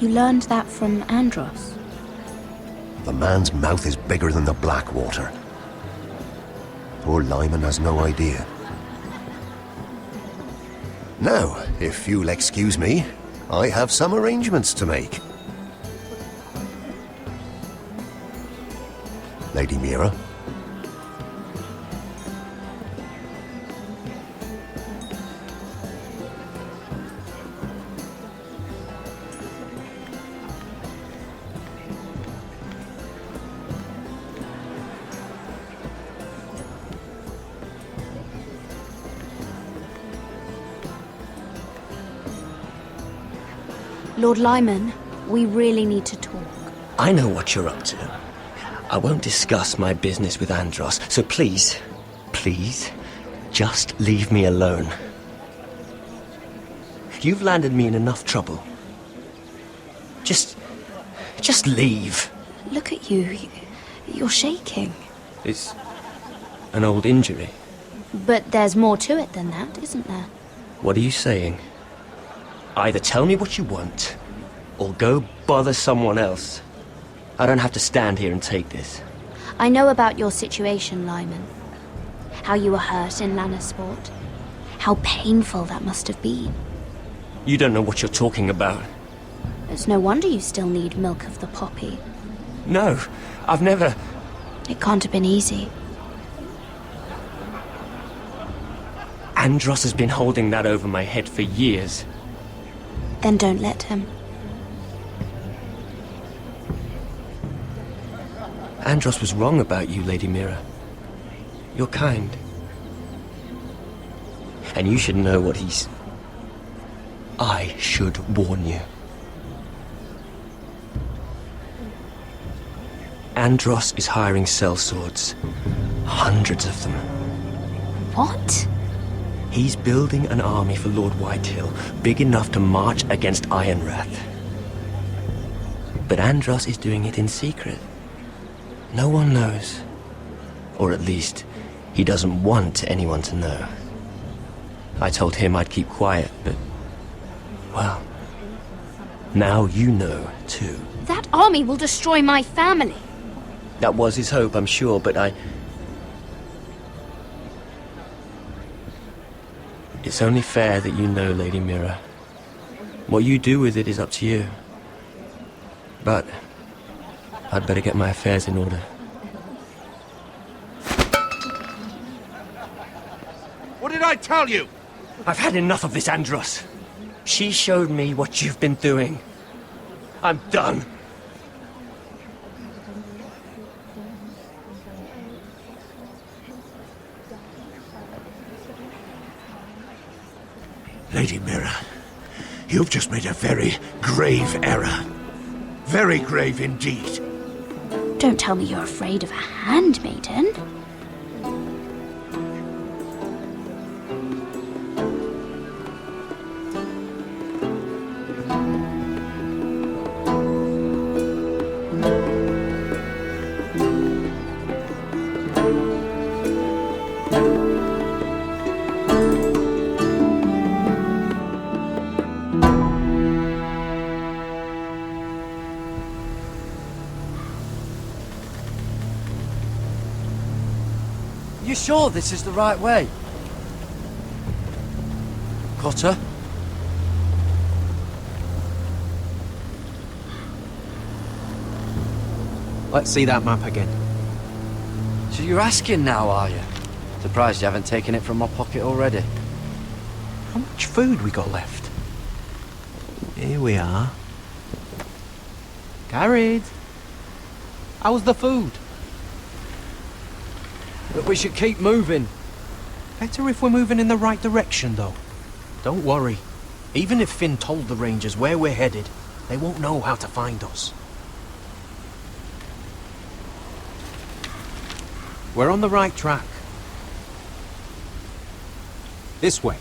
You learned that from Andros? The man's mouth is bigger than the Blackwater. Poor Lyman has no idea. Now, if you'll excuse me, I have some arrangements to make. Lady Mira? Lord Lyman, we really need to talk. I know what you're up to. I won't discuss my business with Andros, so please, just leave me alone. You've landed me in enough trouble. Just leave. Look at you. You're shaking. It's an old injury. But there's more to it than that, isn't there? What are you saying? Either tell me what you want, or go bother someone else. I don't have to stand here and take this. I know about your situation, Lyman. How you were hurt in Lannisport. How painful that must have been. You don't know what you're talking about. It's no wonder you still need milk of the poppy. No, I've never... It can't have been easy. Andros has been holding that over my head for years. Then don't let him. Andros was wrong about you, Lady Mira. You're kind. And you should know what he's... I should warn you. Andros is hiring sellswords. Hundreds of them. What? He's building an army for Lord Whitehill, big enough to march against Ironrath. But Andros is doing it in secret. No one knows. Or at least, he doesn't want anyone to know. I told him I'd keep quiet, but... well... now you know, too. That army will destroy my family. That was his hope, I'm sure, but It's only fair that you know, Lady Mira. What you do with it is up to you. But I'd better get my affairs in order. What did I tell you? I've had enough of this, Andros. She showed me what you've been doing. I'm done. Lady Mira, you've just made a very grave error. Very grave indeed. Don't tell me you're afraid of a handmaiden. You sure this is the right way? Cotter? Let's see that map again. So you're asking now, are you? Surprised you haven't taken it from my pocket already. How much food we got left? Here we are. Carried. How's the food? But we should keep moving. Better if we're moving in the right direction, though. Don't worry. Even if Finn told the Rangers where we're headed, they won't know how to find us. We're on the right track. This way.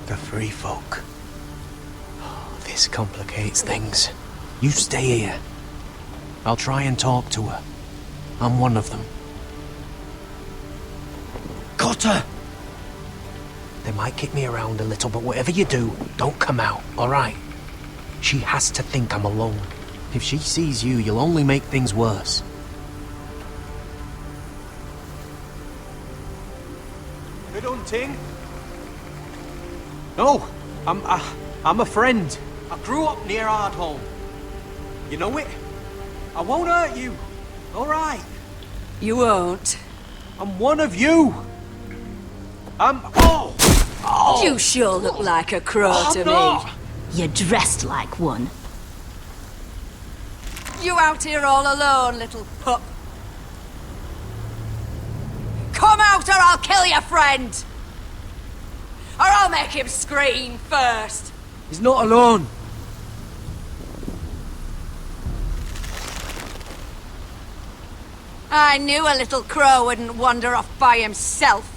The free folk. Oh, this complicates things. You stay here. I'll try and talk to her. I'm one of them. Cotter! They might kick me around a little, but whatever you do, don't come out, alright? She has to think I'm alone. If she sees you, you'll only make things worse. Good hunting. No, I'm a friend. I grew up near Ardholm. You know it? I won't hurt you. All right. You won't. I'm one of you. Oh! You sure look like a crow to me. You're dressed like one. You out here all alone, little pup? Come out or I'll kill your friend! Or I'll make him scream first! He's not alone. I knew a little crow wouldn't wander off by himself.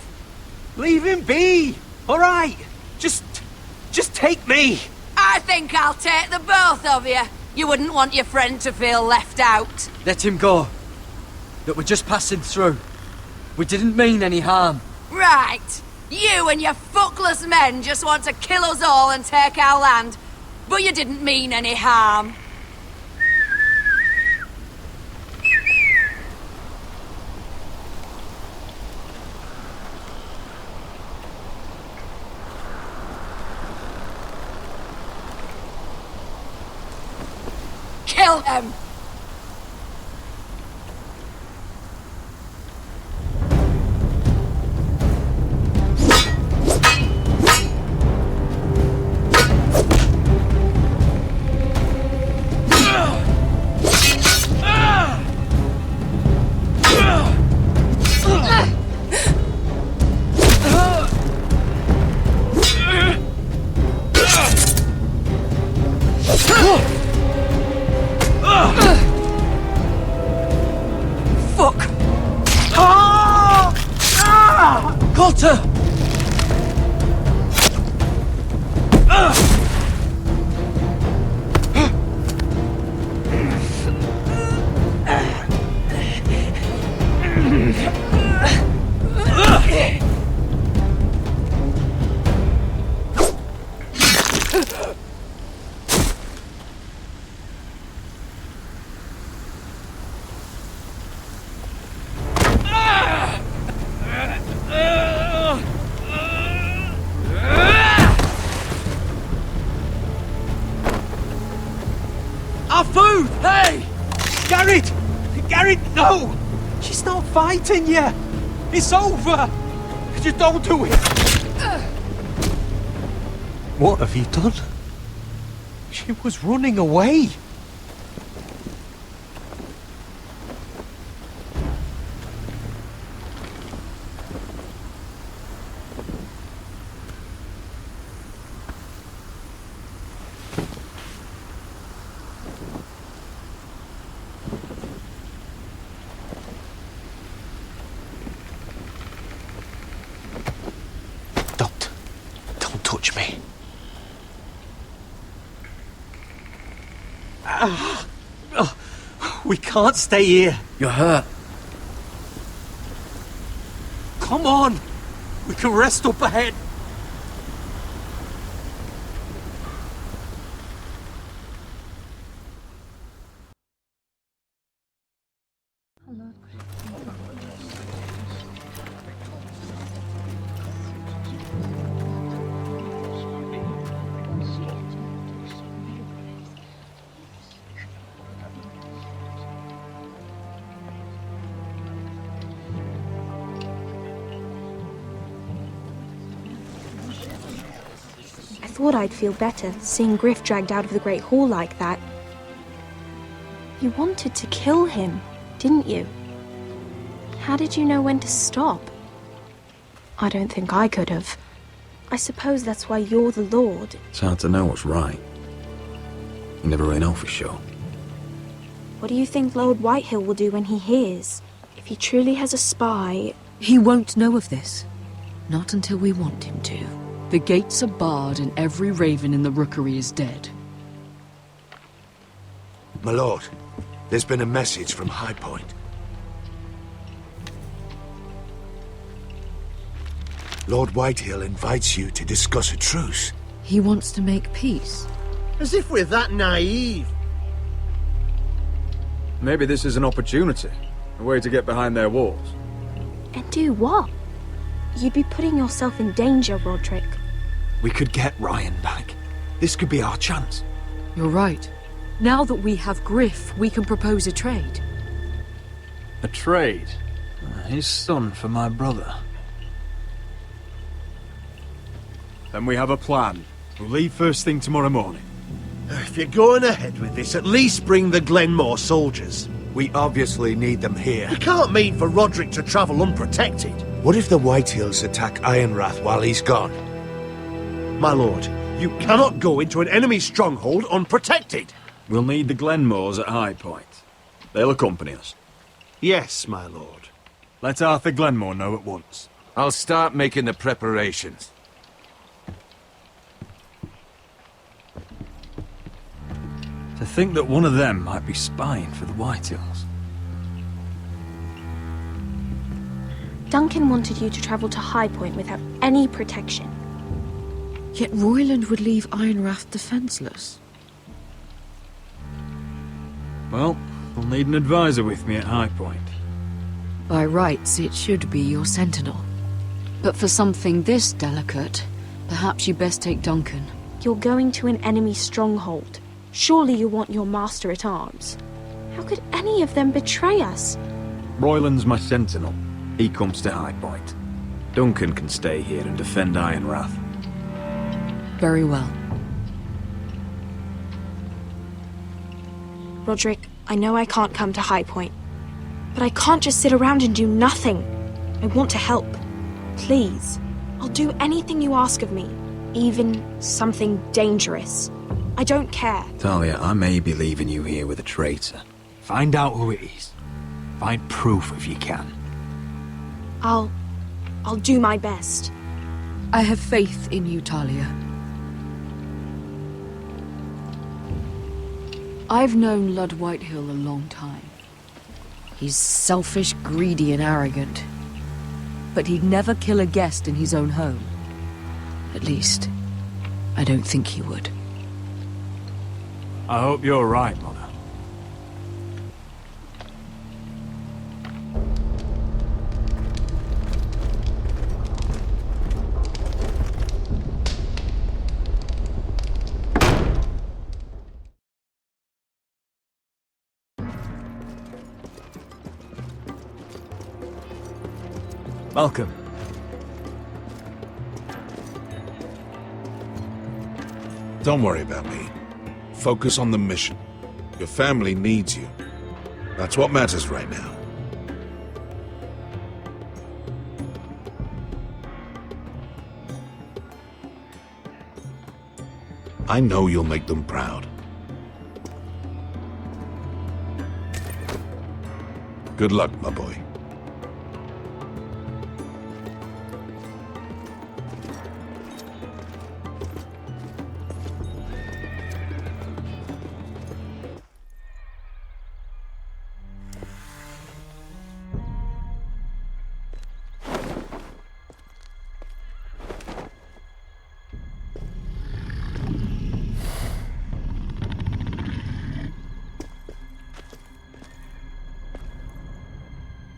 Leave him be! Alright! Just take me! I think I'll take the both of you. You wouldn't want your friend to feel left out. Let him go. That we're just passing through. We didn't mean any harm. Right. You and your fuckless men just want to kill us all and take our land. But you didn't mean any harm. Kill him! Garrett! Garrett, no! She's not fighting you! It's over! Just don't do it! What have you done? She was running away! Don't touch me. We can't stay here. You're hurt. Come on! We can rest up ahead. I thought I'd feel better seeing Griff dragged out of the Great Hall like that. You wanted to kill him, didn't you? How did you know when to stop? I don't think I could have. I suppose that's why you're the Lord. It's hard to know what's right. You never really know for sure. What do you think Lord Whitehill will do when he hears? If he truly has a spy... He won't know of this. Not until we want him to. The gates are barred and every raven in the rookery is dead. My lord, there's been a message from High Point. Lord Whitehill invites you to discuss a truce. He wants to make peace. As if we're that naive. Maybe this is an opportunity. A way to get behind their walls. And do what? You'd be putting yourself in danger, Roderick. We could get Ryan back. This could be our chance. You're right. Now that we have Griff, we can propose a trade. A trade? His son for my brother. Then we have a plan. We'll leave first thing tomorrow morning. If you're going ahead with this, at least bring the Glenmore soldiers. We obviously need them here. You can't mean for Roderick to travel unprotected. What if the Whitehills attack Ironrath while he's gone? My lord, you cannot go into an enemy stronghold unprotected. We'll need the Glenmores at High Point. They'll accompany us. Yes, my lord. Let Arthur Glenmore know at once. I'll start making the preparations. To think that one of them might be spying for the Whitehills. Duncan wanted you to travel to High Point without any protection. Yet Royland would leave Ironrath defenseless. Well, I'll need an advisor with me at High Point. By rights, it should be your sentinel. But for something this delicate, perhaps you best take Duncan. You're going to an enemy stronghold. Surely you want your master-at-arms. How could any of them betray us? Royland's my sentinel. He comes to High Point. Duncan can stay here and defend Ironrath. Very well. Roderick, I know I can't come to High Point, but I can't just sit around and do nothing. I want to help. Please. I'll do anything you ask of me, even something dangerous. I don't care. Talia, I may be leaving you here with a traitor. Find out who it is. Find proof if you can. I'll do my best. I have faith in you, Talia. I've known Lord Whitehill a long time. He's selfish, greedy, and arrogant. But he'd never kill a guest in his own home. At least, I don't think he would. I hope you're right, Mother. Welcome. Don't worry about me. Focus on the mission. Your family needs you. That's what matters right now. I know you'll make them proud. Good luck, my boy.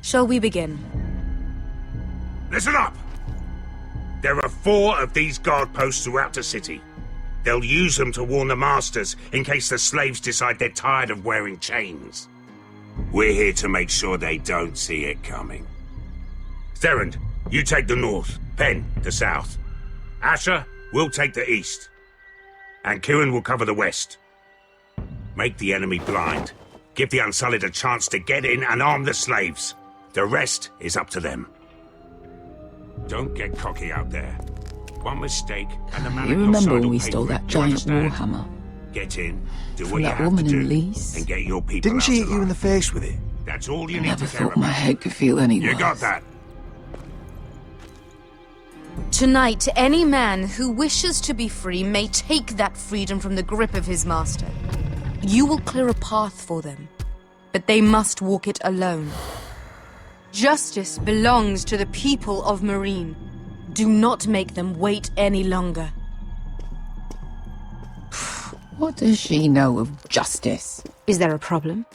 Shall we begin? Listen up! There are 4 of these guard posts throughout the city. They'll use them to warn the masters in case the slaves decide they're tired of wearing chains. We're here to make sure they don't see it coming. Therend, you take the north. Penn, the south. Asher, we'll take the east. And Kieran will cover the west. Make the enemy blind. Give the Unsullied a chance to get in and arm the slaves. The rest is up to them. Don't get cocky out there. One mistake and the man You at your remember side when will we pay stole for that it. Do you giant understand? warhammer? Get in, do From what you that have to woman in do, Lee's? and get your people Didn't out she hit alive. you in the face with it? That's all you I need never to care thought my about. head could feel any You worse. got that? Tonight, any man who wishes to be free may take that freedom from the grip of his master. You will clear a path for them, but they must walk it alone. Justice belongs to the people of Marine. Do not make them wait any longer. What does she know of justice? Is there a problem?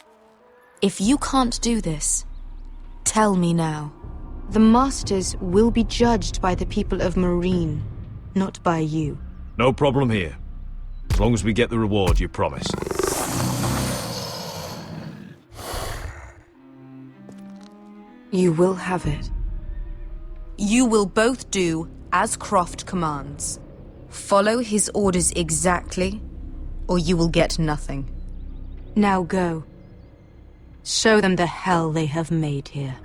If you can't do this, tell me now. The Masters will be judged by the people of Marine, not by you. No problem here. As long as we get the reward you promised. You will have it. You will both do as Croft commands. Follow his orders exactly, or you will get nothing. Now go. Show them the hell they have made here.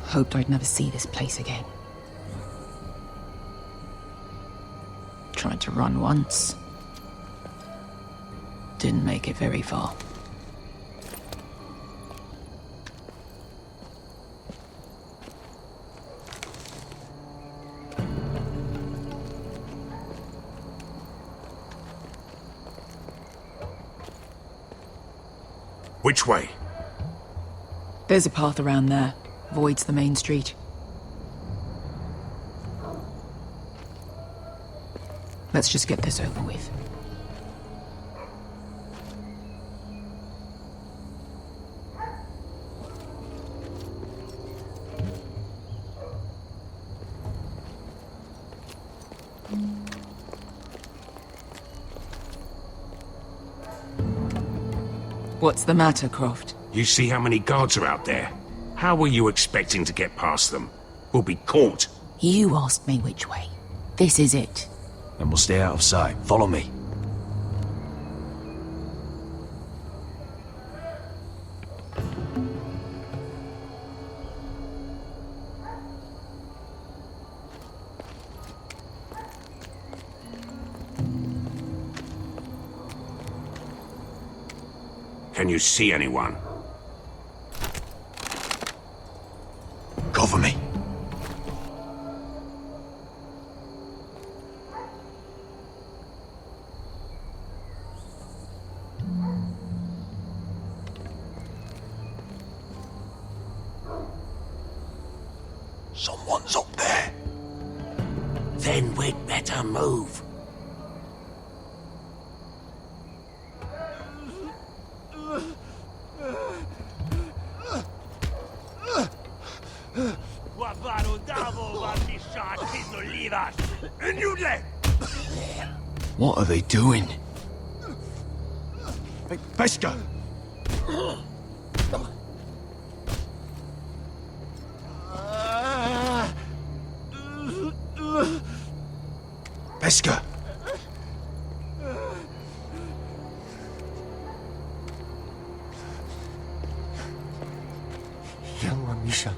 Hoped I'd never see this place again. Tried to run once. Didn't make it very far. Which way? There's a path around there. Voids the main street. Let's just get this over with. What's the matter, Croft? You see how many guards are out there? How were you expecting to get past them? We'll be caught. You asked me which way. This is it. Then we'll stay out of sight. Follow me. Can you see anyone? Cover me. Someone's up there. Then we'd better move. What are they doing? Hey, Beskar! Beskar! Yelwa Misha,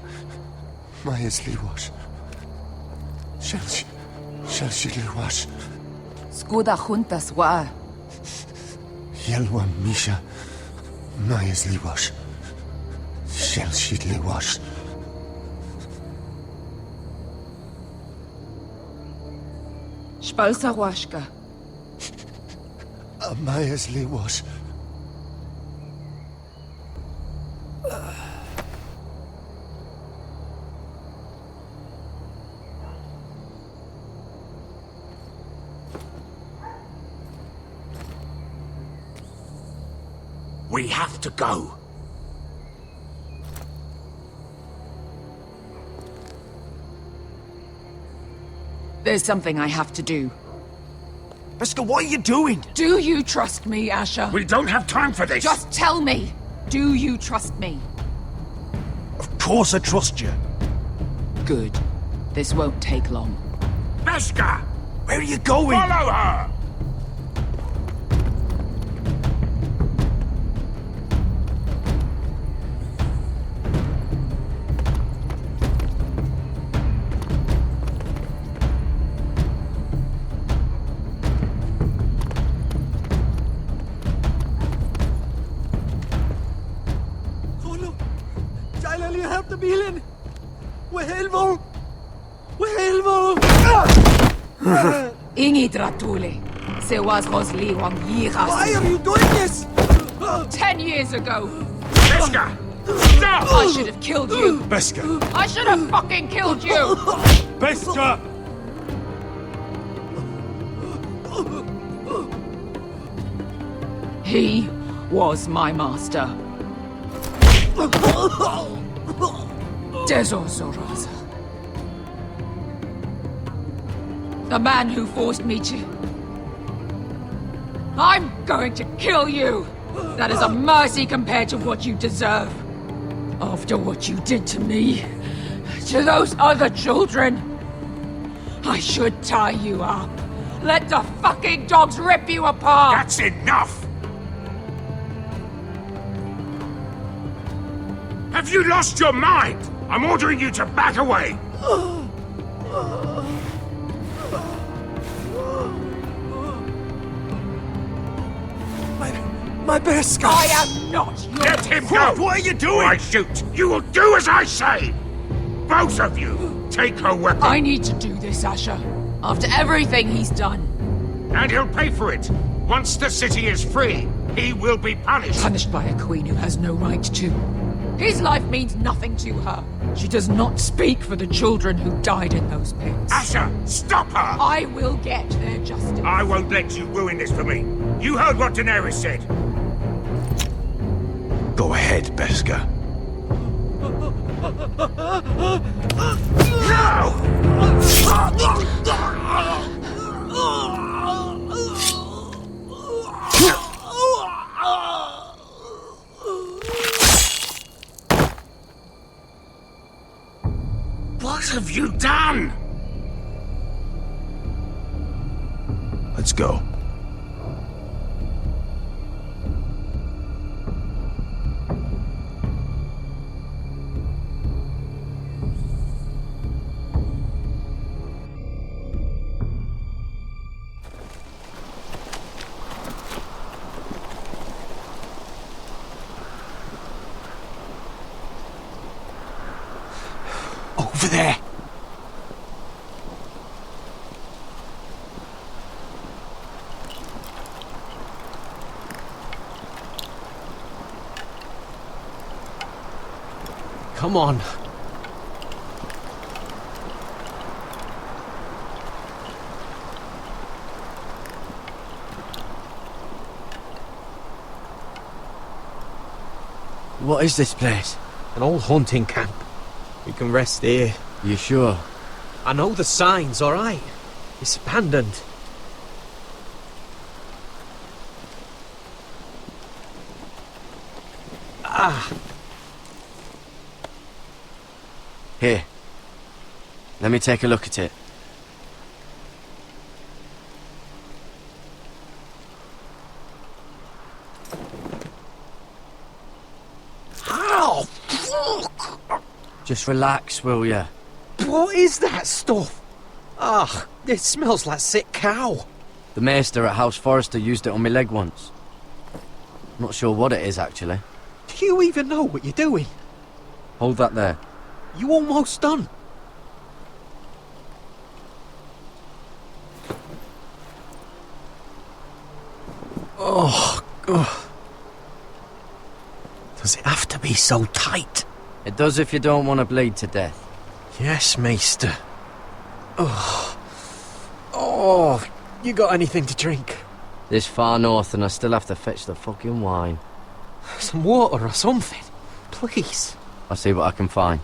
Maya's Liwash. Shelshi Liwash. Skuda juntas wa. Yelwa Misha, Maya's Liwash. Shelshi Liwash. Spalsa washka. Maya's Liwash. We have to go. There's something I have to do. Beskar, what are you doing? Do you trust me, Asher? We don't have time for this. Just tell me. Do you trust me? Of course I trust you. Good. This won't take long. Beskar! Where are you going? Follow her! Ingi Dratule. Se was Rosli Wang Yiras. Why are you doing this? 10 years ago. Beskar! Stop! I should have killed you. Beskar! I should have fucking killed you. Beskar! He was my master. Jos3h. The man who forced me to... I'm going to kill you! That is a mercy compared to what you deserve. After what you did to me, to those other children, I should tie you up. Let the fucking dogs rip you apart! That's enough! Have you lost your mind? I'm ordering you to back away! My Beskar! I am not your... Let him go! What are you doing? Or I shoot! You will do as I say! Both of you, take her weapon. I need to do this, Asher. After everything he's done. And he'll pay for it. Once the city is free, he will be punished. Punished by a queen who has no right to. His life means nothing to her. She does not speak for the children who died in those pits. Asher, stop her! I will get their justice. I won't let you ruin this for me. You heard what Daenerys said. Go ahead, Beskar. What have you done? Let's go. Over there! Come on. What is this place? An old hunting camp. We can rest here. You sure? I know the signs, alright. It's abandoned. Here. Let me take a look at it. Ow! Fuck! Just relax, will ya? What is that stuff? It smells like sick cow. The maester at House Forrester used it on my leg once. Not sure what it is, actually. Do you even know what you're doing? Hold that there. You almost done. Oh. Does it have to be so tight? It does if you don't want to bleed to death. Yes, Maester. Oh, you got anything to drink? This far north and I still have to fetch the fucking wine. Some water or something, please. I'll see what I can find.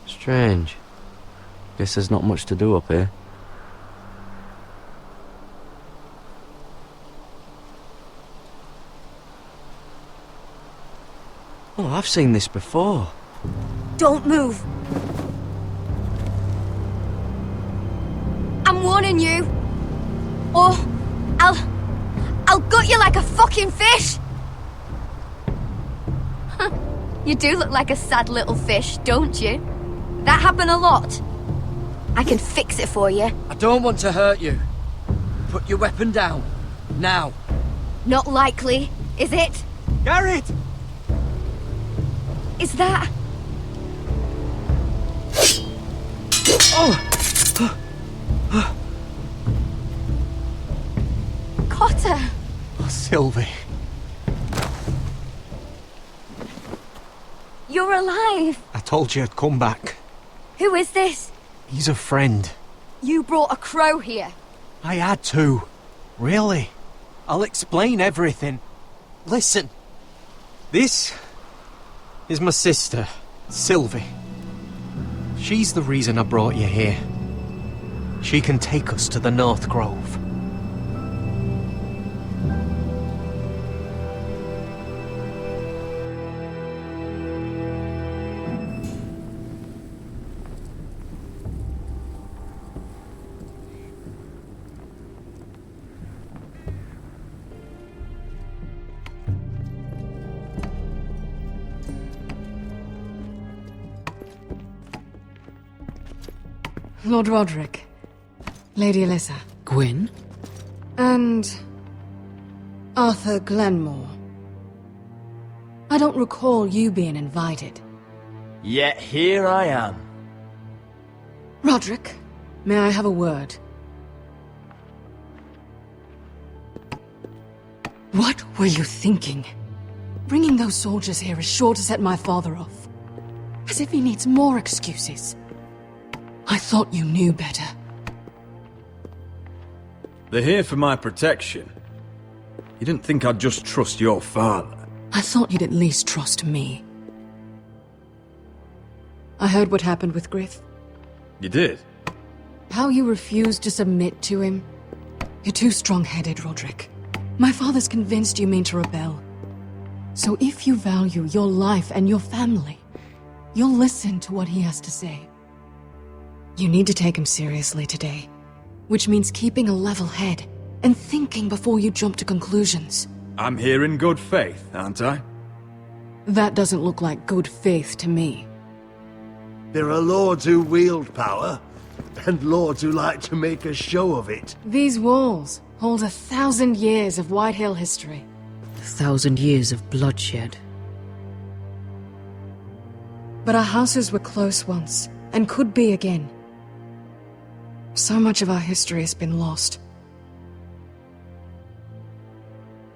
Strange. Guess there's not much to do up here. Oh, I've seen this before. Don't move. I'm warning you. Or I'll gut you like a fucking fish. You do look like a sad little fish, don't you? That happen a lot. I can fix it for you. I don't want to hurt you. Put your weapon down. Now. Not likely, is it? Garrett! Is that... Cotter! Oh, Sylvie. You're alive! I told you I'd come back. Who is this? He's a friend. You brought a crow here. I had to. Really? I'll explain everything. Listen. This is my sister, Sylvie. She's the reason I brought you here. She can take us to the North Grove. Lord Roderick, Lady Alyssa, Gwyn? and Arthur Glenmore. I don't recall you being invited. Yet here I am. Roderick, may I have a word? What were you thinking? Bringing those soldiers here is sure to set my father off. As if he needs more excuses. I thought you knew better. They're here for my protection. You didn't think I'd just trust your father? I thought you'd at least trust me. I heard what happened with Griff. You did? How you refused to submit to him. You're too strong-headed, Roderick. My father's convinced you mean to rebel. So if you value your life and your family, you'll listen to what he has to say. You need to take him seriously today, which means keeping a level head and thinking before you jump to conclusions. I'm here in good faith, aren't I? That doesn't look like good faith to me. There are lords who wield power, and lords who like to make a show of it. These walls hold 1,000 years of White Hill history. 1,000 years of bloodshed. But our houses were close once, and could be again. So much of our history has been lost.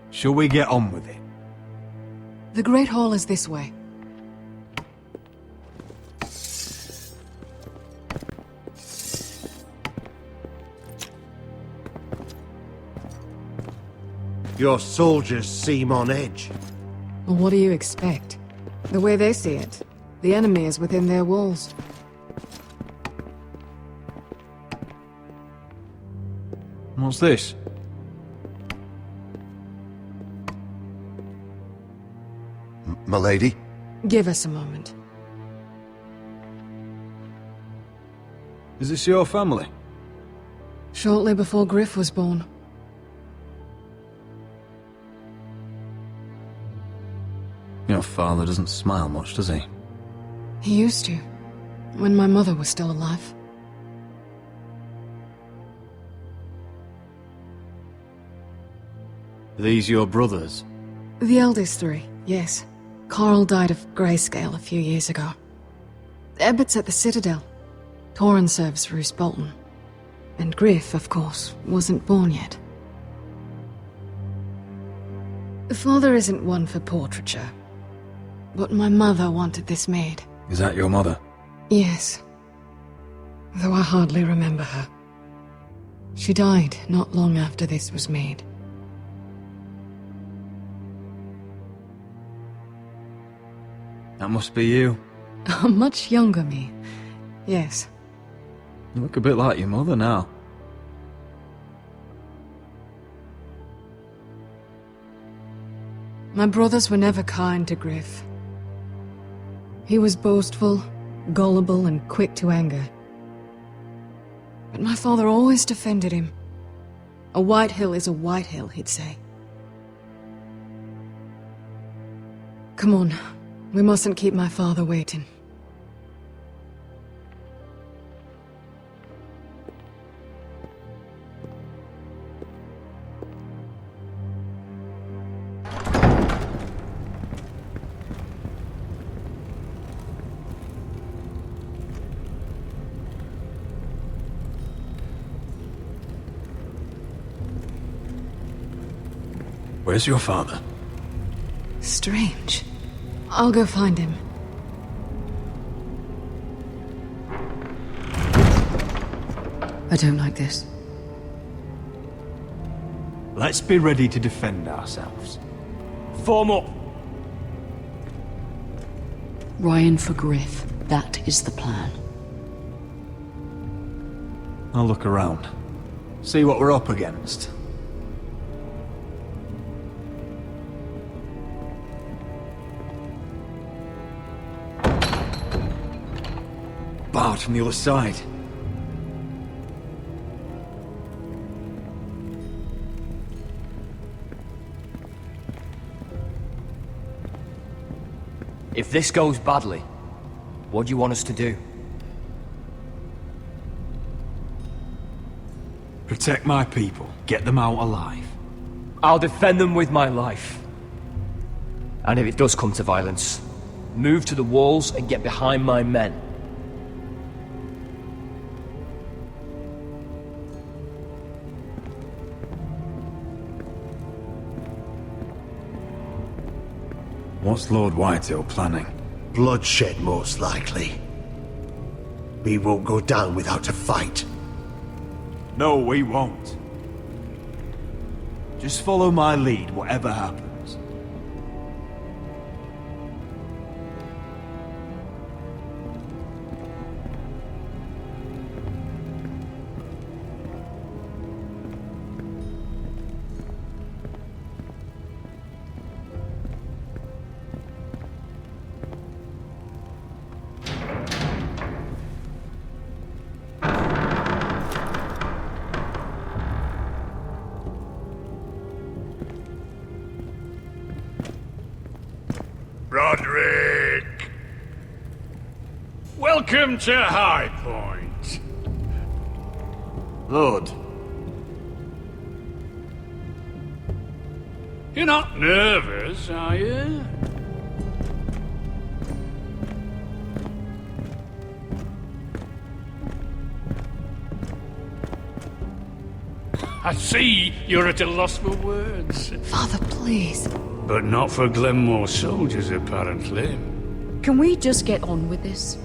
Shall we get on with it? The Great Hall is this way. Your soldiers seem on edge. Well, what do you expect? The way they see it, the enemy is within their walls. What's this? Milady? Give us a moment. Is this your family? Shortly before Griff was born. Your father doesn't smile much, does he? He used to, when my mother was still alive. Are these your brothers? The eldest three, yes. Carl died of grayscale a few years ago. Ebbert's at the Citadel. Torrin serves Roose Bolton. And Griff, of course, wasn't born yet. Father isn't one for portraiture. But my mother wanted this made. Is that your mother? Yes. Though I hardly remember her. She died not long after this was made. That must be you. A much younger me. Yes. You look a bit like your mother now. My brothers were never kind to Griff. He was boastful, gullible, and quick to anger. But my father always defended him. A white hill is a white hill, he'd say. Come on, we mustn't keep my father waiting. Where's your father? Strange. I'll go find him. I don't like this. Let's be ready to defend ourselves. Form up! Ryan for Griff. That is the plan. I'll look around. See what we're up against. Barred from the other side. If this goes badly, what do you want us to do? Protect my people. Get them out alive. I'll defend them with my life. And if it does come to violence, move to the walls and get behind my men. What's Lord Whitehill planning? Bloodshed, most likely. We won't go down without a fight. No, we won't. Just follow my lead, whatever happens. Roderick! Welcome to High Point. Lord. You're not nervous, are you? I see you're at a loss for words. Father, please. But not for Glenmore soldiers, apparently. Can we just get on with this?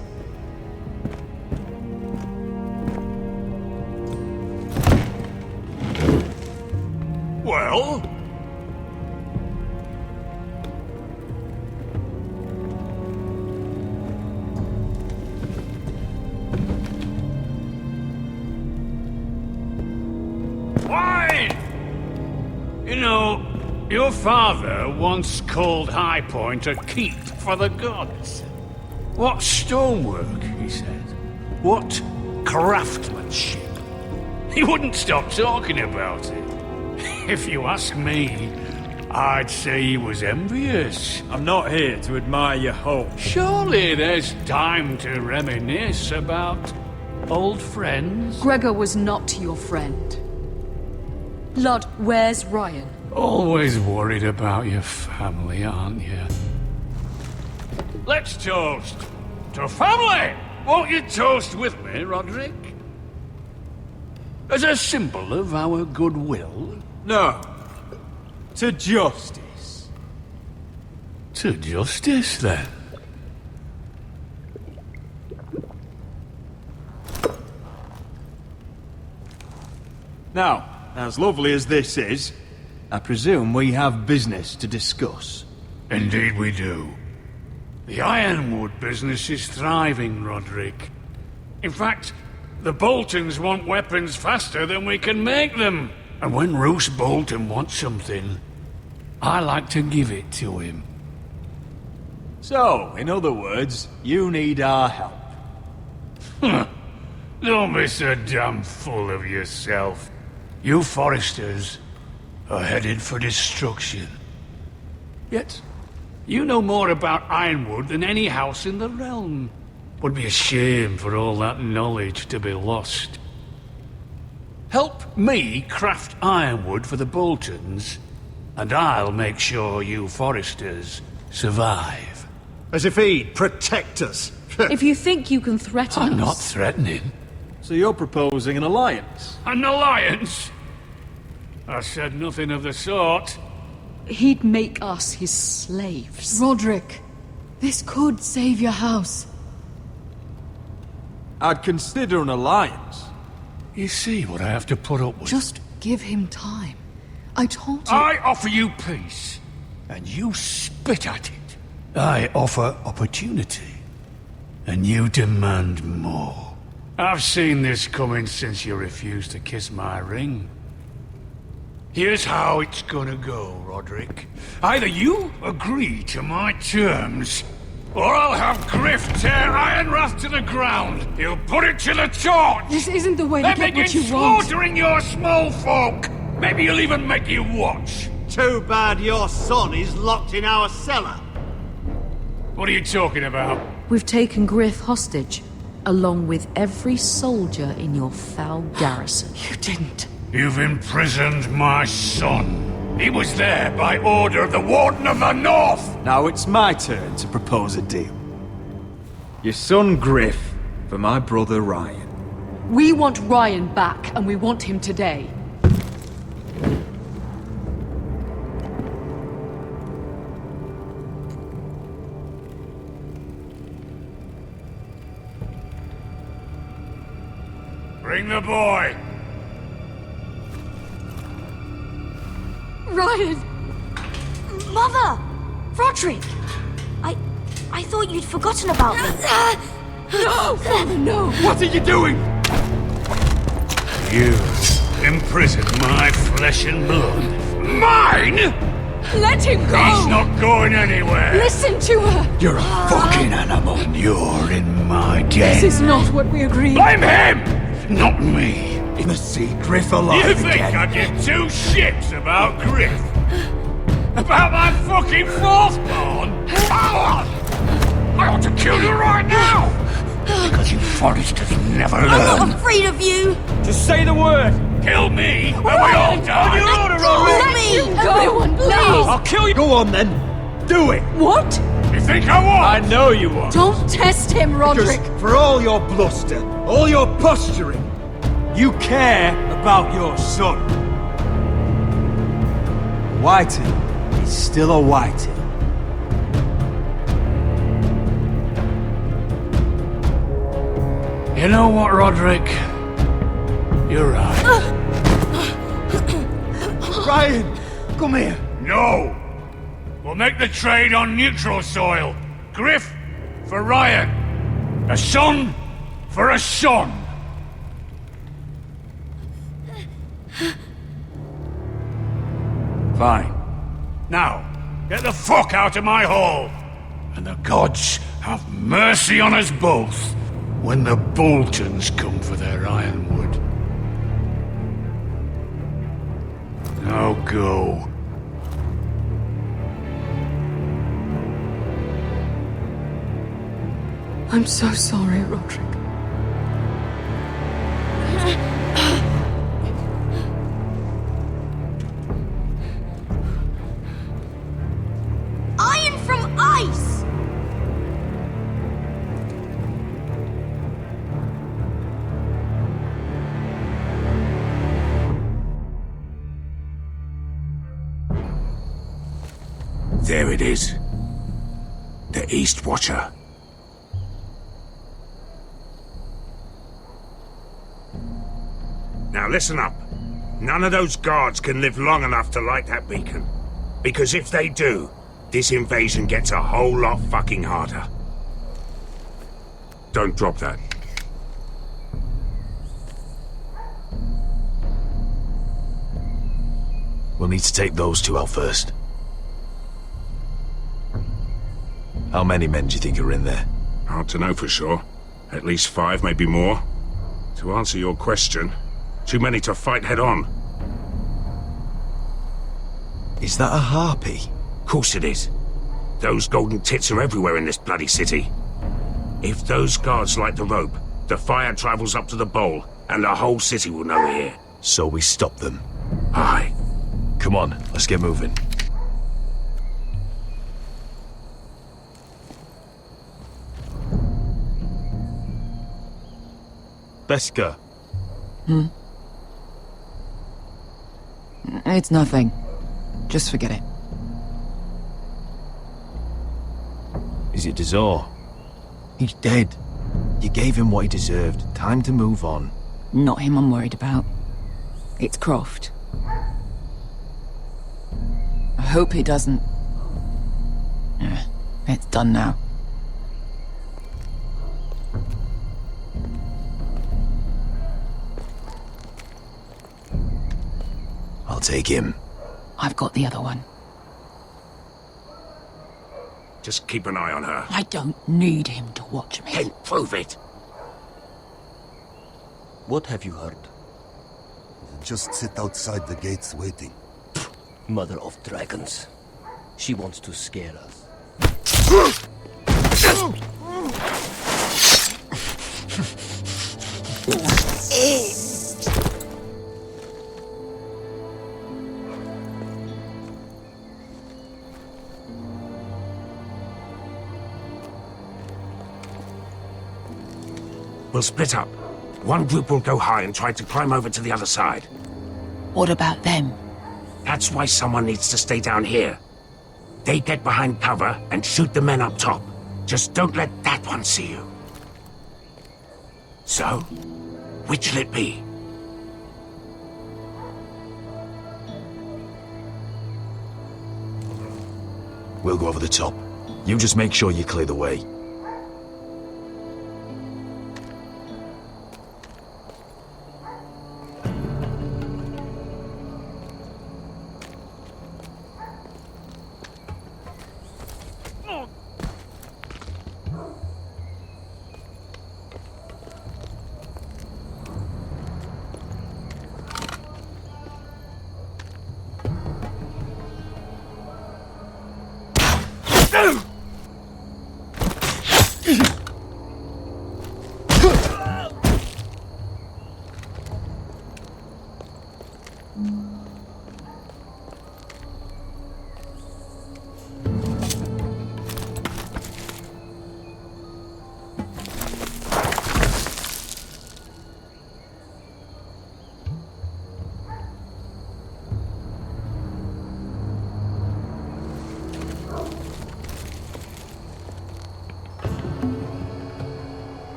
Well? Why? You know, your father once called High Point a keep for the gods. What stonework, he said. What craftsmanship. He wouldn't stop talking about it. If you ask me, I'd say he was envious. I'm not here to admire your hope. Surely there's time to reminisce about old friends. Gregor was not your friend. Lud, where's Ryan? Always worried about your family, aren't you? Let's toast to family! Won't you toast with me, Roderick? As a symbol of our goodwill? No. To justice. To justice, then. Now, as lovely as this is, I presume we have business to discuss. Indeed we do. The Ironwood business is thriving, Roderick. In fact, the Boltons want weapons faster than we can make them. And when Roose Bolton wants something, I like to give it to him. So, in other words, you need our help. Don't be so damn full of yourself. You Foresters are headed for destruction. Yet, you know more about Ironwood than any house in the realm. Would be a shame for all that knowledge to be lost. Help me craft ironwood for the Boltons, and I'll make sure you Foresters survive. As if he'd protect us. If you think you can threaten us... I'm not threatening. So you're proposing an alliance? An alliance? I said nothing of the sort. He'd make us his slaves. Roderick, this could save your house. I'd consider an alliance. You see what I have to put up with? Just give him time. I told you... I offer you peace, and you spit at it. I offer opportunity, and you demand more. I've seen this coming since you refused to kiss my ring. Here's how it's gonna go, Roderick. Either you agree to my terms, or I'll have Griff tear Ironrath to the ground. He'll put it to the torch. This isn't the way to get what you want. Slaughtering your small folk. Maybe he'll even make you watch. Too bad your son is locked in our cellar. What are you talking about? We've taken Griff hostage, along with every soldier in your foul garrison. You didn't. You've imprisoned my son. He was there by order of the Warden of the North! Now it's my turn to propose a deal. Your son Griff for my brother Ryan. We want Ryan back, and we want him today. Bring the boy! Ryan! Mother! Roderick! I thought you'd forgotten about me. No! Father, no! What are you doing? You imprisoned my flesh and blood. Mine?! Let him go! He's not going anywhere! Listen to her! You're a fucking animal, and you're in my den. This is not what we agreed. Blame him! Not me. In the sea, Griff alive You think again. I give two shits about Griff? About my fucking fourthborn? I ought to kill you right now! Because you Foresters never learn. I'm not afraid of you! Just say the word, Kill me, and we all die! Let me go! Please! I'll kill you! Go on then! Do it! What? You think I won't? I know you won't! Don't test him, Roderick! Because for all your bluster, all your posturing, you care about your son. Whiting is still a Whiting. You know what, Roderick? You're right. Ryan, come here. No! We'll make the trade on neutral soil. Griff for Ryan. A son for a son. Fine. Now, get the fuck out of my hall. And the gods have mercy on us both when the Boltons come for their ironwood. Now go. I'm so sorry, Roderick. Iron from ice! There it is. The East Watcher. Now listen up. None of those guards can live long enough to light that beacon. Because if they do, this invasion gets a whole lot fucking harder. Don't drop that. We'll need to take those two out first. How many men do you think are in there? Hard to know for sure. At least 5, maybe more. To answer your question, too many to fight head on. Is that a harpy? Course it is. Those golden tits are everywhere in this bloody city. If those guards light the rope, the fire travels up to the bowl, and the whole city will know we're here. So we stop them. Aye. Come on, let's get moving. Beska. It's nothing. Just forget it. Is it Dazor? He's dead. You gave him what he deserved. Time to move on. Not him I'm worried about. It's Croft. I hope he doesn't... It's done now. I'll take him. I've got the other one. Just keep an eye on her. I don't need him to watch me. Then prove it. What have you heard? Just sit outside the gates waiting. Mother of dragons. She wants to scare us. We'll split up. One group will go high and try to climb over to the other side. What about them? That's why someone needs to stay down here. They get behind cover and shoot the men up top. Just don't let that one see you. So, which'll it be? We'll go over the top. You just make sure you clear the way.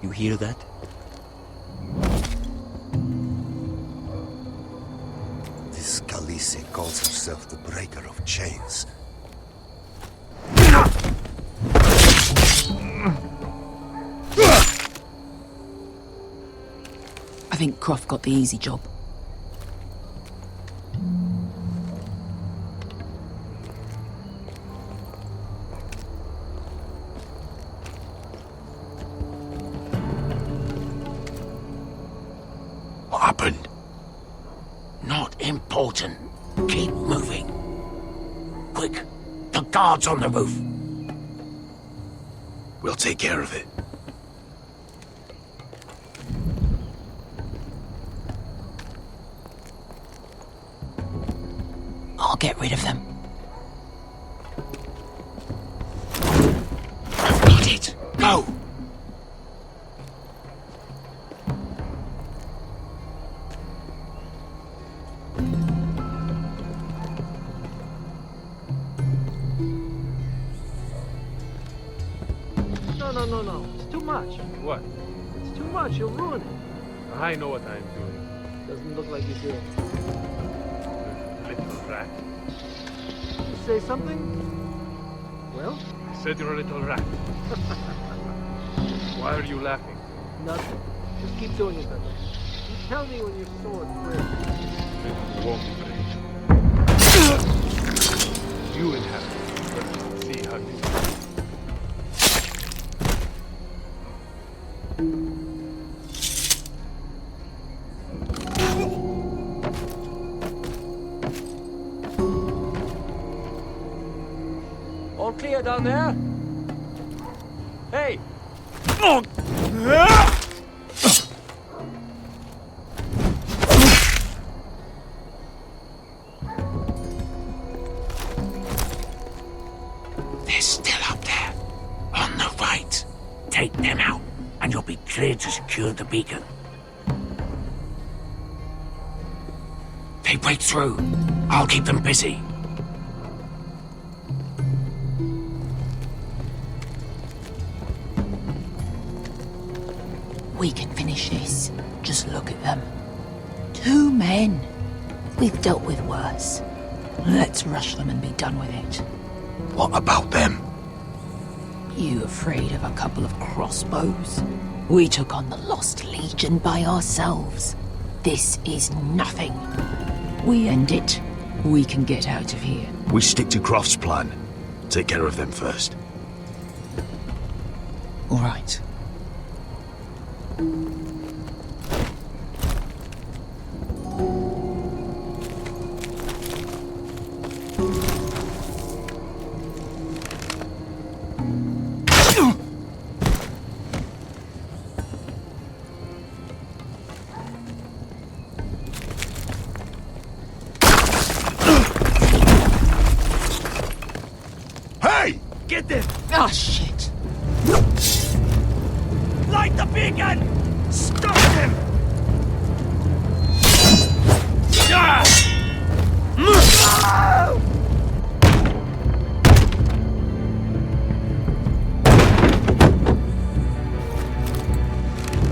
You hear that? This Khaleesi calls herself the Breaker of Chains. I think Croft got the easy job. What happened? Not important. Keep moving. Quick, the guards on the roof. We'll take care of it. I'll get rid of them. Got it. Go! No. It's too much. What? It's too much. You'll ruin it. I know what I'm doing. Doesn't look like you do. Little rat. Say something? Well? I said you're a little rat. Why are you laughing? Nothing. Just keep doing it that way. You tell me when your sword breaks. It won't break. You inhabit it. Let's see how you do. All clear down there? Hey! They're still up there. On the right. Take them out, and you'll be cleared to secure the beacon. They break through. I'll keep them busy. We can finish this. Just look at them. 2 men. We've dealt with worse. Let's rush them and be done with it. What about them? You afraid of a couple of crossbows? We took on the Lost Legion by ourselves. This is nothing. We end it. We can get out of here. We stick to Croft's plan. Take care of them first. All right. Hey! Get them! Ah, shit. Light the beacon! Stop them!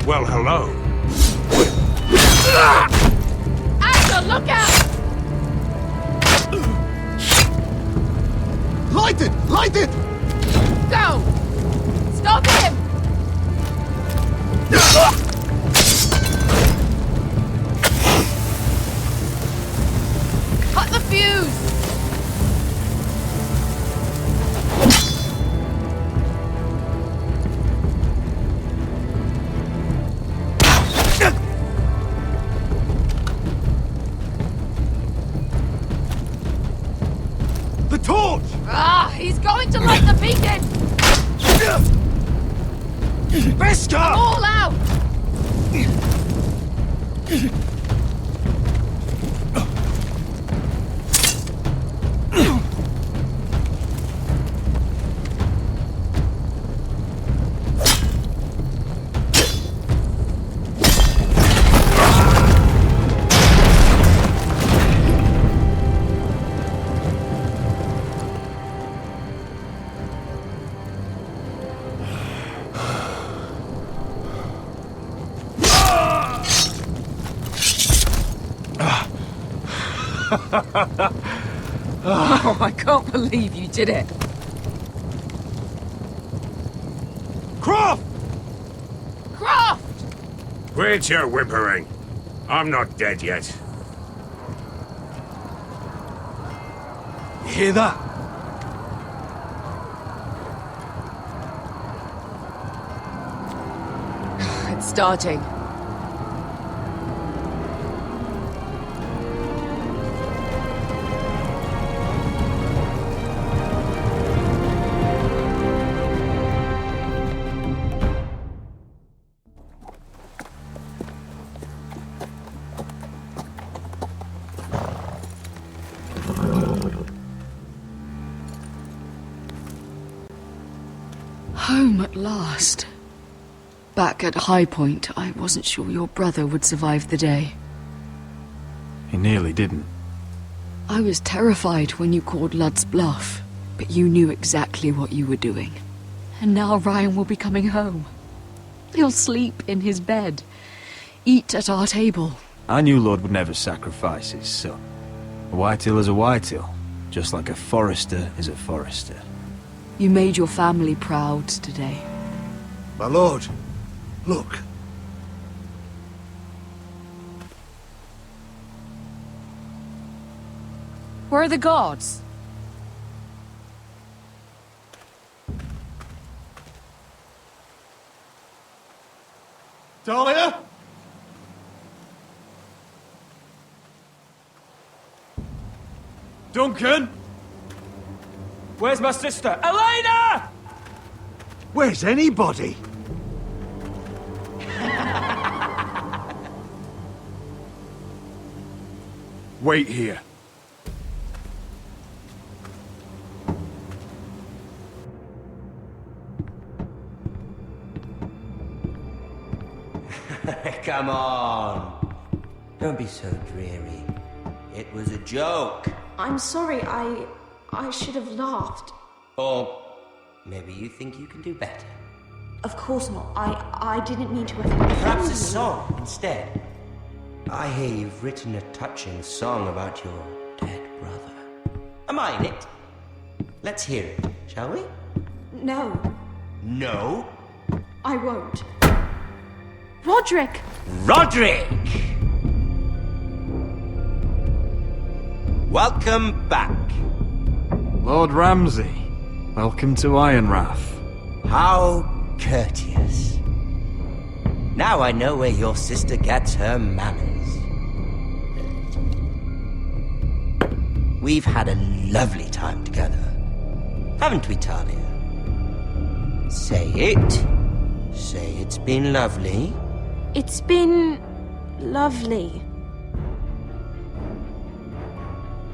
Well, hello. Asher, look out! Light it! Light it! Go! Stop him! Cut the fuse! The torch! Ah, he's going to light the beacon! Beskar! All out! Oh, I can't believe you did it. Croft! Croft! Quit your whimpering. I'm not dead yet. You hear that? It's starting. Home at last. Back at High Point, I wasn't sure your brother would survive the day. He nearly didn't. I was terrified when you called Ludd's bluff, but you knew exactly what you were doing. And now Ryan will be coming home. He'll sleep in his bed, eat at our table. I knew Lord would never sacrifice his son. A Whitehill is a Whitehill, just like a Forester is a Forester. You made your family proud today. My lord, look. Where are the guards? Talia? Duncan? Where's my sister? Elena! Where's anybody? Wait here. Come on. Don't be so dreary. It was a joke. I'm sorry, I should have laughed. Or maybe you think you can do better. Of course not. I didn't mean to offend you. Perhaps a song instead. I hear you've written a touching song about your dead brother. Am I in it? Let's hear it, shall we? No, No? I won't. Roderick! Roderick! Welcome back. Lord Ramsay, welcome to Ironrath. How courteous. Now I know where your sister gets her manners. We've had a lovely time together, haven't we, Talia? Say it. Say it's been lovely. It's been lovely.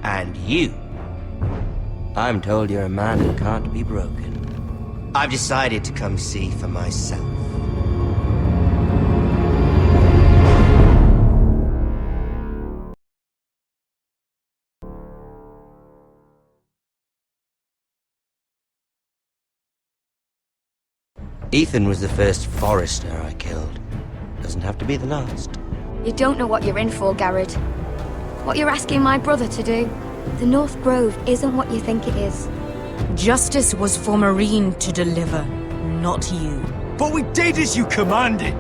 And you. I'm told you're a man who can't be broken. I've decided to come see for myself. Ethan was the first Forester I killed. Doesn't have to be the last. You don't know what you're in for, Garrett. What you're asking my brother to do. The North Grove isn't what you think it is. Justice was for Marine to deliver, not you. But we did as you commanded!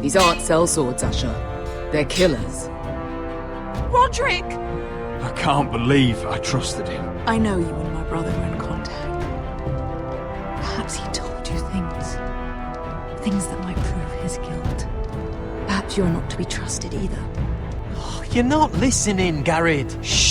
These aren't sellswords, Usher. They're killers. Roderick! I can't believe I trusted him. I know you and my brother were in contact. Perhaps he told you things. Things that might prove his guilt. Perhaps you're not to be trusted either. You're not listening, Garrett. Shh!